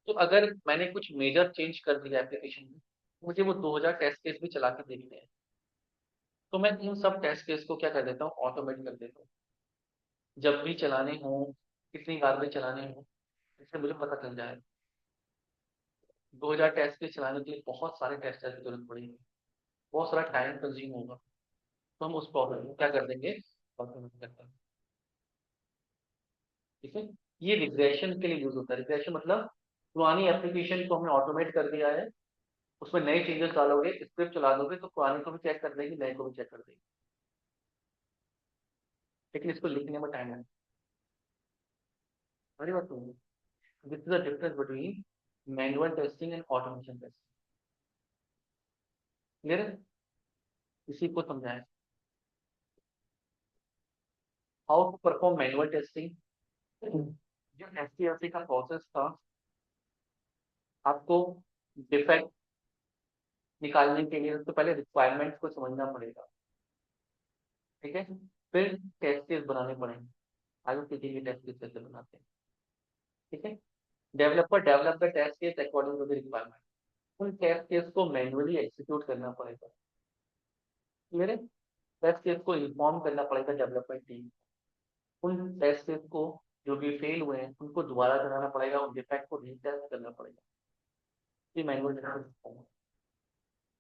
तो अगर मैंने कुछ मेजर चेंज कर दिया एप्लीकेशन में, मुझे वो 2000 टेस्ट केस भी चला के देखने हैं। तो मैं इन सब टेस्ट केस को क्या कर देता हूँ, ऑटोमेट कर देता हूँ। जब भी चलाने हो, कितनी बार भी चलाने हो, इससे मुझे पता चल जाए। 2000 टेस्ट केस चलाने के लिए बहुत सारे टेस्टर की जरूरत पड़ेगी, बहुत सारा टाइम कंज्यूम होगा। तो हम उस प्रॉब्लम को क्या कर देंगे, ऑटोमेट कर देंगे। ठीक है, ये रिग्रेशन के लिए यूज होता है। रिग्रेशन मतलब पुरानी एप्लीकेशन को हमने ऑटोमेट कर दिया है, उसमें नए चेंजेस डालोगे, स्क्रिप्ट चला दोगे, तो पुराने को भी चेक कर देगी, नए को भी चेक कर देगी। लेकिन इसको लिखने में टाइम है। बड़ी बात सुनिए, this is the difference between manual testing and automation testing. Clear है, इसी को समझाएं। How to perform manual testing. जो एसटीएलसी का प्रोसेस था, आपको डिफेक्ट निकालने के लिए सबसे पहले रिक्वायरमेंट्स को समझना पड़ेगा। ठीक है, फिर टेस्ट केस बनाने पड़ेंगे। आगे सीखेंगे टेस्ट केस कैसे बनाते हैं। ठीक है, developer develop the test case according to the requirement. उन टेस्ट केस को मैन्युअली एग्जीक्यूट करना पड़ेगा। क्लियर है, टेस्ट केस को इन्फॉर्म करना पड़ेगा डेवलपमेंट टीम। उन टेस्ट केस को जो भी फेल हुए हैं उनको दोबारा चलाना पड़ेगा, उन डिफेक्ट को रीटेस्ट करना पड़ेगा। ये मैनुअल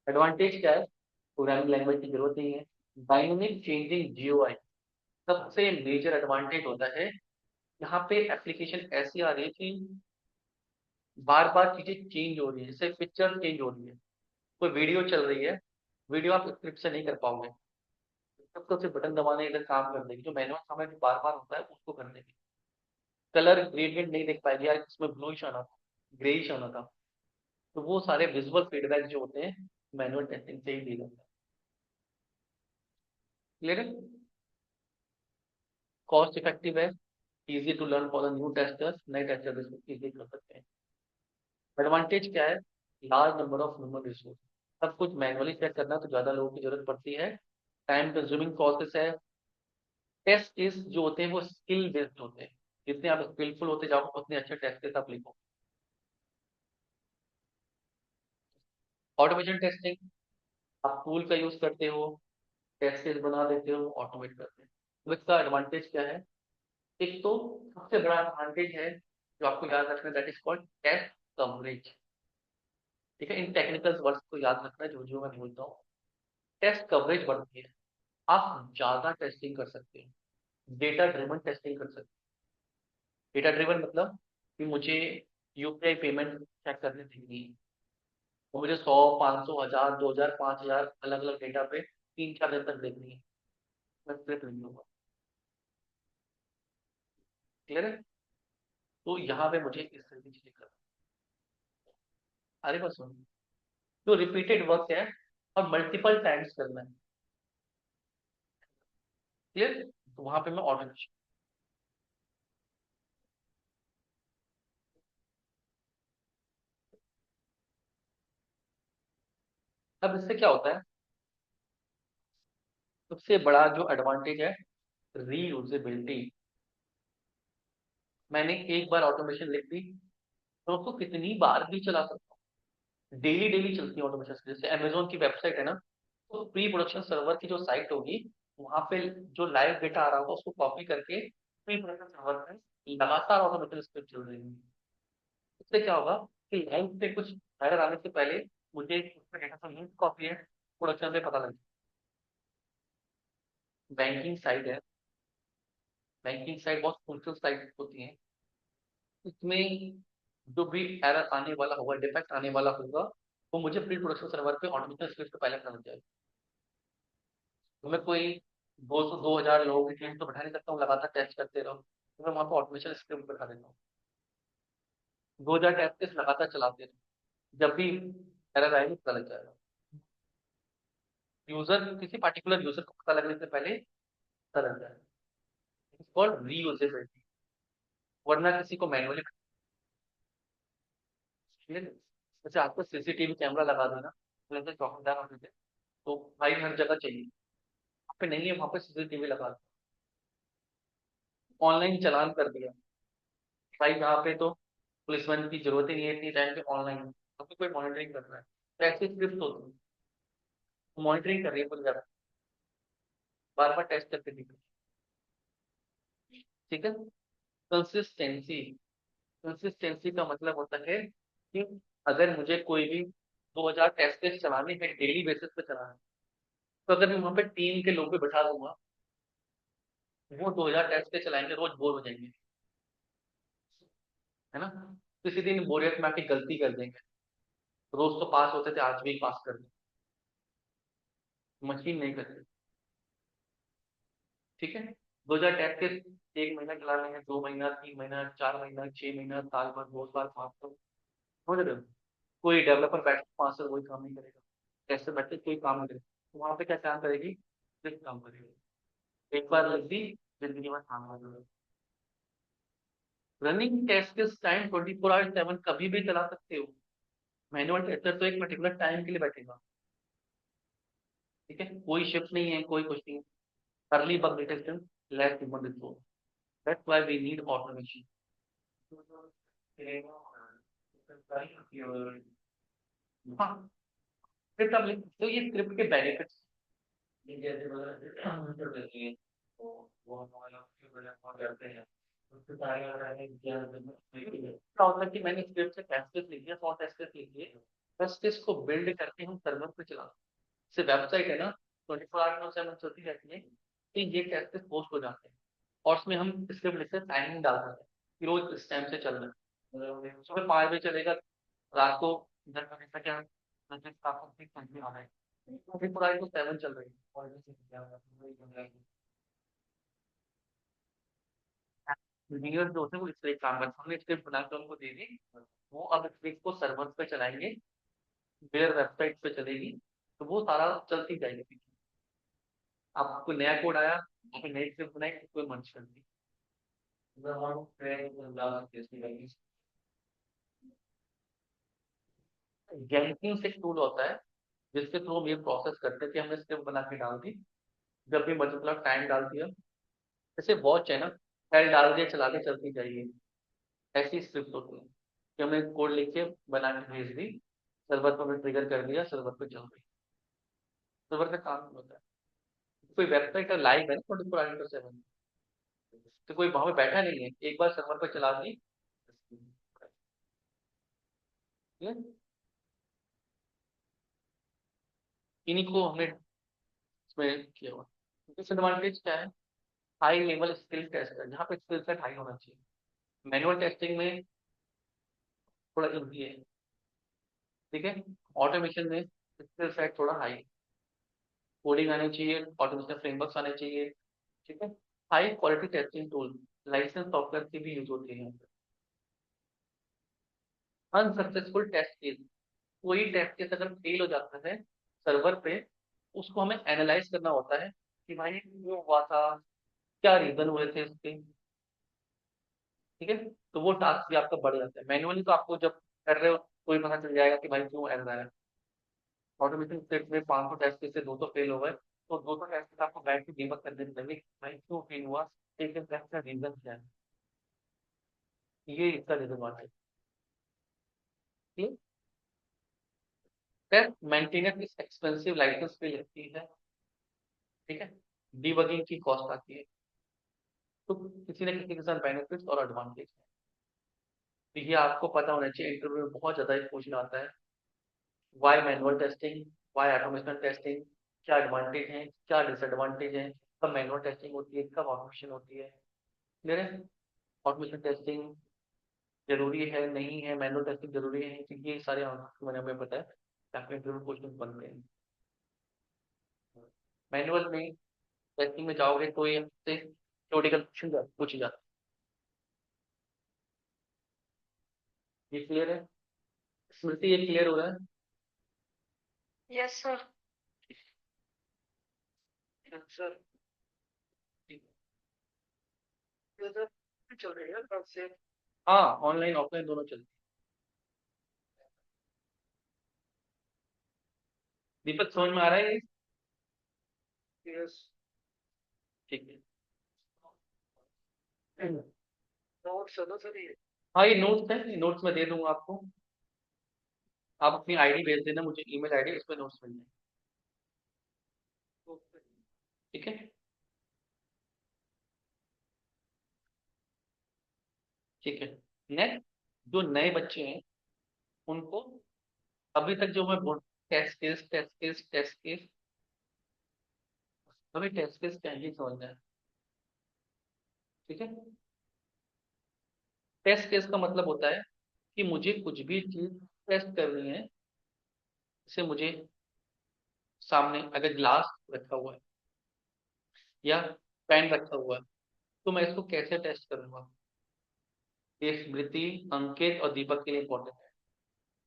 एडवांटेज क्या है, प्रोग्रामिंग लैंग्वेज की जरूरत नहीं है। डायनेमिक चेंजिंग जीयूआई सबसे मेजर एडवांटेज होता है। यहाँ पे एप्लीकेशन ऐसी आ रही है कि बार बार चीजें चेंज हो रही है, जैसे पिक्चर चेंज हो रही है, कोई वीडियो चल रही है, वीडियो आप स्क्रिप्ट से नहीं कर पाओगे, तब तो सिर्फ बटन दबाने इधर काम कर देगी। जो मैनुअल काम है बार बार होता है उसको कर देगी। कलर ग्रेडियंट नहीं देख पाएगी, यार इसमें ब्लूइश आना था, ग्रेइश आना था। तो वो सारे विजुअल फीडबैक जो होते हैं मैनुअल टेस्टिंग से ही दिए जाते हैं। क्लियर है, कॉस्ट इफेक्टिव है, easy to learn for the new testers, नए टेस्टर इसको इजी कर सकते हैं। एडवांटेज क्या है, large number of human resource, सब कुछ मैनुअली चेक करना तो ज्यादा लोगों की जरूरत पड़ती है, टाइम कंज्यूमिंग प्रोसेस है। टेस्ट इज जो होते हैं वो स्किल बेस्ड होते हैं, जितने आप स्किलफुल होते जाओ उतने अच्छे टेस्ट केस आप लिखो। ऑटोमेशन टेस्टिंग, आप टूल का यूज करते हो, टेस्ट केस बना देते हो, ऑटोमेट करते हैं। तो इसका एडवांटेज क्या है? एक तो सबसे बड़ा एडवांटेज है जो आपको याद रखना, that is called test coverage. ठीक है, इन टेक्निकल वर्ड्स को याद रखना जो जो मैं बोलता हूँ। टेस्ट कवरेज बढ़ती है, आप ज्यादा टेस्टिंग कर सकते हो, डेटा ड्रिवन टेस्टिंग कर सकते हो। डेटा ड्रिवन मतलब कि मुझे यूपीआई पेमेंट चेक करने देनी है, तो मुझे 100, 500, 1000, 2000, 5000 अलग अलग डेटा पे 3-4 दिन तक देखनी है, मैं स्क्रिप्ट लिख लूंगा। क्लियर है? तो यहाँ पे मुझे इस तरीके की दिक्कत, अरे बस सुन, जो रिपीटेड वर्क है और मल्टीपल टाइम्स करना है, क्लियर, तो वहां पे मैं ऑटोमेशन। अब इससे क्या होता है, सबसे बड़ा जो एडवांटेज है, रीयूजेबिलिटी। मैंने एक बार ऑटोमेशन लिख दी तो उसको कितनी बार भी चला सकता हूँ, डेली डेली चलती है ऑटोमेशन। जैसे अमेजोन की वेबसाइट है ना, तो प्री प्रोडक्शन सर्वर की जो साइट होगी, वहां पे जो लाइव डेटा आ रहा होगा उसको कॉपी करके प्री प्रोडक्शन सर्वर पे लगातार ऑटोमेशन स्क्रिप्ट चल रही है। इससे क्या होगा कि लाइव पे कुछ एरर आने से पहले मुझे उसका डेटा का लिंक कॉपी है, प्रोडक्शन पे पता लगे। बैंकिंग साइट है, बैंकिंग साइट बहुत क्रूशियल साइट होती है, इसमें जो भी एरर आने वाला होगा, डिफेक्ट आने वाला होगा, वो मुझे प्री प्रोडक्शन सर्वर पे ऑटोमेशन स्क्रिप्ट पे पहले पता लग जाएगा। तो मैं कोई 200-2000 लोगों की टीम तो बैठा नहीं सकता हूँ लगातार टेस्ट करते रहो, तो मैं वहां पर ऑटोमेशन स्क्रिप्ट बैठा देता हूँ, 2000 टेस्ट केस लगातार चलाते रहो, जब भी एरर आएगी पता लग जाएगा। यूजर, किसी पर्टिकुलर यूजर को पता लगने से पहले पता लग जाएगा, कॉल्ड रीयूजेबिलिटी। वरना किसी को मैनुअली, जैसे आपको सीसीटीवी कैमरा लगा देना, जैसे चौकीदार होते थे, तो भाई हर जगह चाहिए, वहाँ पे नहीं है, वहां पे सीसीटीवी लगा दो, ऑनलाइन चालान कर दिया भाई, यहाँ पे तो पुलिसमैन की जरूरत ही नहीं है, इतनी टाइम पे ऑनलाइन तो कोई मॉनिटरिंग कर रहा है, तो ऐसी स्क्रिप्ट होती है, मॉनिटरिंग कर रही है पूरी जगह, बार बार टेस्ट करके दिख रही है। ठीक है, कंसिस्टेंसी, कंसिस्टेंसी का मतलब होता है कि अगर मुझे कोई भी 2000 टेस्ट केस चलाने हैं डेली बेसिस पे चलाना है, तो अगर मैं वहां पे टीम के लोग भी बैठा दूंगा, वो 2000 टेस्ट केस चलाएंगे, रोज बोर हो जाएंगे, है ना? किसी दिन बोरियत में आके गलती कर देंगे, रोज तो पास होते थे, आज भी पास कर दें, मशीन नहीं करती। ठीक है, 2000 टेस्ट केस 1 महीना चलाने हैं, 2 महीना, 3 महीना, 4 महीना, 6 महीना, साल भर, 2 साल, 5 साल, समझ रहे हो? कोई डेवलपर बैठ के 5 साल वही काम नहीं करेगा, टेस्टर बैठ के कोई काम नहीं करेगा, तो वहां पे क्या काम करेगी, सिर्फ काम करेगी, एक बार लग दी, जिंदगी में काम आ जाएगा। रनिंग टेस्ट के टाइम 24/7 कभी भी चला सकते हो, मैनुअल टेस्टर तो एक पर्टिकुलर टाइम के लिए बैठेगा। ठीक है, कोई शिफ्ट नहीं है, कोई कुछ नहीं है, early bug detection, less human resource, that's why we need automation. हाँ, फिर तब तो ये स्क्रिप्ट के बेनिफिट्स, जैसे तो वो हमारा करते हैं, उसके सारे क्या होता है कि मैंने स्क्रिप्ट से टेस्ट केस लिख दिया, 100 टेस्ट केस लिख दिए, टेस्ट केस को बिल्ड करके हम सर्वर पे चला, जैसे वेबसाइट है ना, 24/7 चलती रहती है, तो ये टेस्ट केस पोस्ट हो जाते हैं, और उसमें हम स्क्रिप्ट लिखते हैं, टाइमिंग डाल देते हैं कि रोज इस टाइम से चलना है, सुबह 5 बजे चलेगा, रात को 10 बजे तक क्या, 10 आ रहा है, 24/7 चल रही है। इंजीनियर जो होते हैं वो इस तरह काम करते हैं, हमने स्क्रिप्ट बनाकर उनको दे दी, वो अब स्क्रिप्ट को सर्वर पे चलाएंगे, मेयर वेबसाइट पे चलेगी, तो वो सारा चलती जाएगी। अब कोई नया कोड आया, आपने नई स्क्रिप्ट बनाई, कोई मंच कर दी। जेंकिन्स एक टूल होता है जिसके थ्रू हम ये प्रोसेस करते हैं कि हमने स्क्रिप्ट बना के डाल दी, जब भी मतलब टाइम डाल दिया, जैसे वॉच है ना, पैर डाल दिया चला के चलती जाइए, ऐसी स्क्रिप्ट होती है कि हमने कोड लिख के बना के भेज दी, सर्वर पर हमने ट्रिगर कर दिया, सर्वर पे चल रही, सर्वर का काम नहीं होता है। कोई वेबसाइट लाइव है ना 24/7, तो कोई वहां पे बैठा नहीं है, एक बार सर्वर पे चला दी, ठीक है? इन्हीं को हमने इसमें किया हुआ। डिसएडवांटेज क्या है? हाई लेवल स्किल टेस्ट है, जहाँ पे स्किल सेट हाई होना चाहिए। मैनुअल टेस्टिंग में थोड़ा इजी है, ठीक है। ऑटोमेशन में स्किल सेट थोड़ा हाई, कोडिंग आनी चाहिए, ऑटोमेशन फ्रेमवर्क्स आने चाहिए, ठीक है। High quality testing tool, licence software की भी यूज होती है। अनसक्सेसफुल टेस्ट केस, कोई टेस्ट केस अगर फेल हो जाता है सर्वर पे, उसको हमें एनालाइज करना होता है कि भाई क्यों हुआ था, क्या रीजन हुए थे इसके, ठीक है। तो वो टास्क भी आपका बढ़ जाता है। मैनुअली तो आपको जब कर रहे हो तो ही पता चल जाएगा कि भाई क्यों एरर आया। ऑटोमेटिक स्टेट में 500 टेस्ट केस से 200 फेल हो गए, तो 200 टेस्ट केस आपको बैठ के डीबग करने लगे कि भाई क्यों फेल हुआ, एक एक टेस्ट का रीजन क्या है, ये इसका रीजन आता है। टेस्ट मेंटेनेंस इस एक्सपेंसिव लाइसेंस पे लगती है, ठीक है। डीबगिंग की कॉस्ट आती है, तो किसी न किसी के साथ बेनिफिट्स और एडवांटेज है। तो ये आपको पता होना चाहिए, इंटरव्यू में बहुत ज्यादा क्वेश्चन आता है, why manual testing, why automation testing, क्या एडवांटेज है, क्या डिसएडवांटेज है, कब मैनुअल टेस्टिंग होती है, कब ऑटोमेशन होती है, क्लियर है। ऑटोमेशन टेस्टिंग जरूरी है नहीं है, मैनुअल टेस्टिंग जरूरी है, तो ये सारे आंसर मैंने हमें पता है, ताकि इंटरव्यू क्वेश्चन बनते हैं। मैनुअल में टेस्टिंग में जाओगे तो ये आपसे थ्योरेटिकल क्वेश्चन पूछे जाते हैं। ये क्लियर है स्मृति, ये क्लियर हो रहा है? Yes sir. सर चल रही है कब से? हाँ, ऑनलाइन ऑफलाइन दोनों चलती है। दीपक समझ में आ रहा है ये? यस, ठीक है। नोट्स है ना सर ये? हाँ, ये नोट्स है, ये नोट्स मैं दे दूंगा आपको। आप अपनी आईडी भेज देना मुझे, ईमेल आईडी, इस पे नोट्स मिल जाएंगे, ठीक है। ठीक है। नेक्स्ट, जो नए बच्चे हैं उनको अभी तक जो मैं बोल, test case test case test case, अभी टेस्ट केस क्या ही समझना है, ठीक है। टेस्ट केस का मतलब होता है कि मुझे कुछ भी चीज टेस्ट करनी है, जैसे मुझे सामने अगर ग्लास रखा हुआ है या पेन रखा हुआ है, तो मैं इसको कैसे टेस्ट करूंगा। ये स्मृति, अंकित और दीपक के लिए इंपॉर्टेंट है,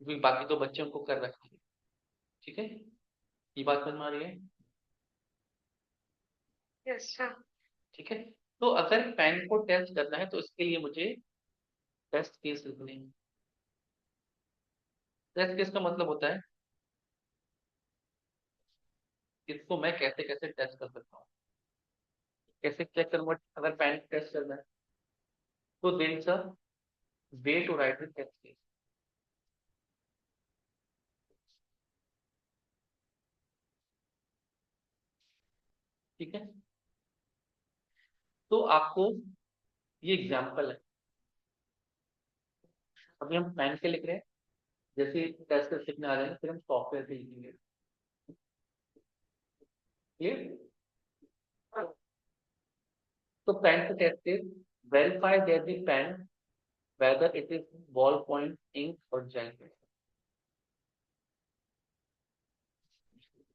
क्योंकि बाकी तो बच्चे उनको कर रखे हैं, ठीक है। ये बात समझ में आ रही है? Yes sir. ठीक है। तो अगर पेन को टेस्ट करना है तो इसके लिए मुझे टेस्ट केस लिखने हैं। टेस्ट केस का मतलब होता है इसको मैं कैसे कैसे टेस्ट कर सकता हूँ, कैसे चेक करूंगा अगर पेन टेस्ट करना है, तो there is a way to write the test case, ठीक है। तो आपको ये एग्जांपल है, अभी हम पेन के लिख रहे हैं, जैसे टेस्ट केस लिखने आ रहे हैं फिर हम सॉफ्टवेयर पे लिखेंगे, क्लियर। तो पेन का test case, verify that the pen whether it is ballpoint, ink or gel pen.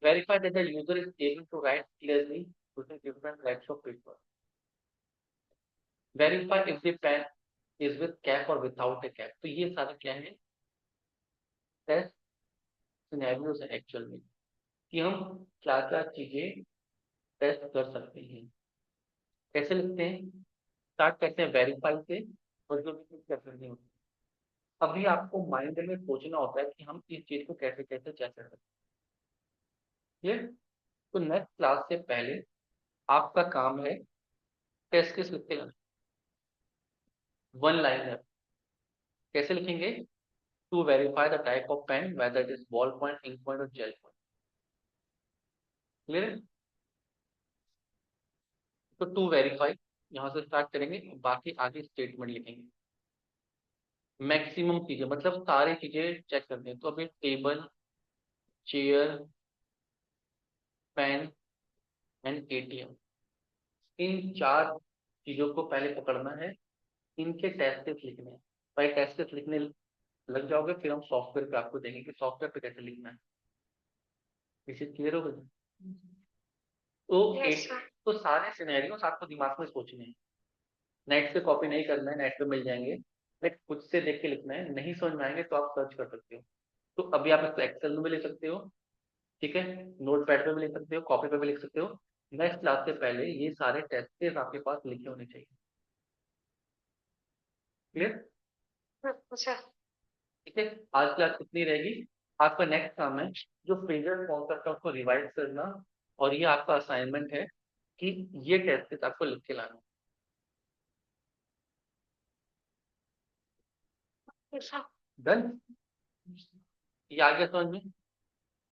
Verify that the user is able to write clearly using different types of paper. Verify if the pen is with cap or without a cap. तो ये सारे क्या है, टेस्ट सिनेरियोज है एक्चुअल में, कि हम क्या क्या चीजें टेस्ट कर सकते हैं। कैसे लिखते हैं, स्टार्ट करते हैं वेरीफाई से, और जो भी चीज कर सकते हैं अभी आपको माइंड में सोचना होता है कि हम इस चीज को कैसे कैसे चेक कर सकते हैं। तो नेक्स्ट क्लास से पहले आपका काम है टेस्ट केस लिख के लाना, वन लाइनर। कैसे लिखेंगे? To verify the type of pen whether it is ball point, ink point और जेल पॉइंट। क्लियर है? तो टू वेरीफाई यहां से स्टार्ट करेंगे, बाकी आगे स्टेटमेंट लिखेंगे। मैक्सिमम चीजें मतलब सारी चीजें चेक करते हैं। तो अभी table, chair, pen and ATM, इन चार चीजों को पहले पकड़ना है, इनके टेस्ट लिखने हैं। भाई टेस्ट लिखने लग जाओगे फिर हम सॉफ्टवेयर पे आपको देंगे कि सॉफ्टवेयर पे कैसे लिखना है। इसे क्लियर हो गया? तो Yes, एक sir. तो सारे सिनेरियोस आपको दिमाग में सोचने हैं, नेट से कॉपी नहीं करना है, नेट पे मिल जाएंगे, बट खुद से देख के लिखना है। नहीं समझ में आएंगे तो आप सर्च कर सकते हो। तो अभी आप इसको एक्सेल में भी लिख सकते हो, ठीक है, नोट पैड पे भी लिख सकते हो, कॉपी पे भी लिख सकते हो। नेक्स्ट क्लास से पहले ये सारे टेस्ट आपके पास लिखे होने चाहिए। क्लियर? Sir. ठीक है, आज क्लास इतनी रहेगी। आपका नेक्स्ट काम है जो फ्रेजर कॉन्सेप्ट है उसको रिवाइज करना, और ये आपका असाइनमेंट है कि ये टेस्ट आपको लिख के लाना। Yes, sir. डन? ये आ गया समझ में?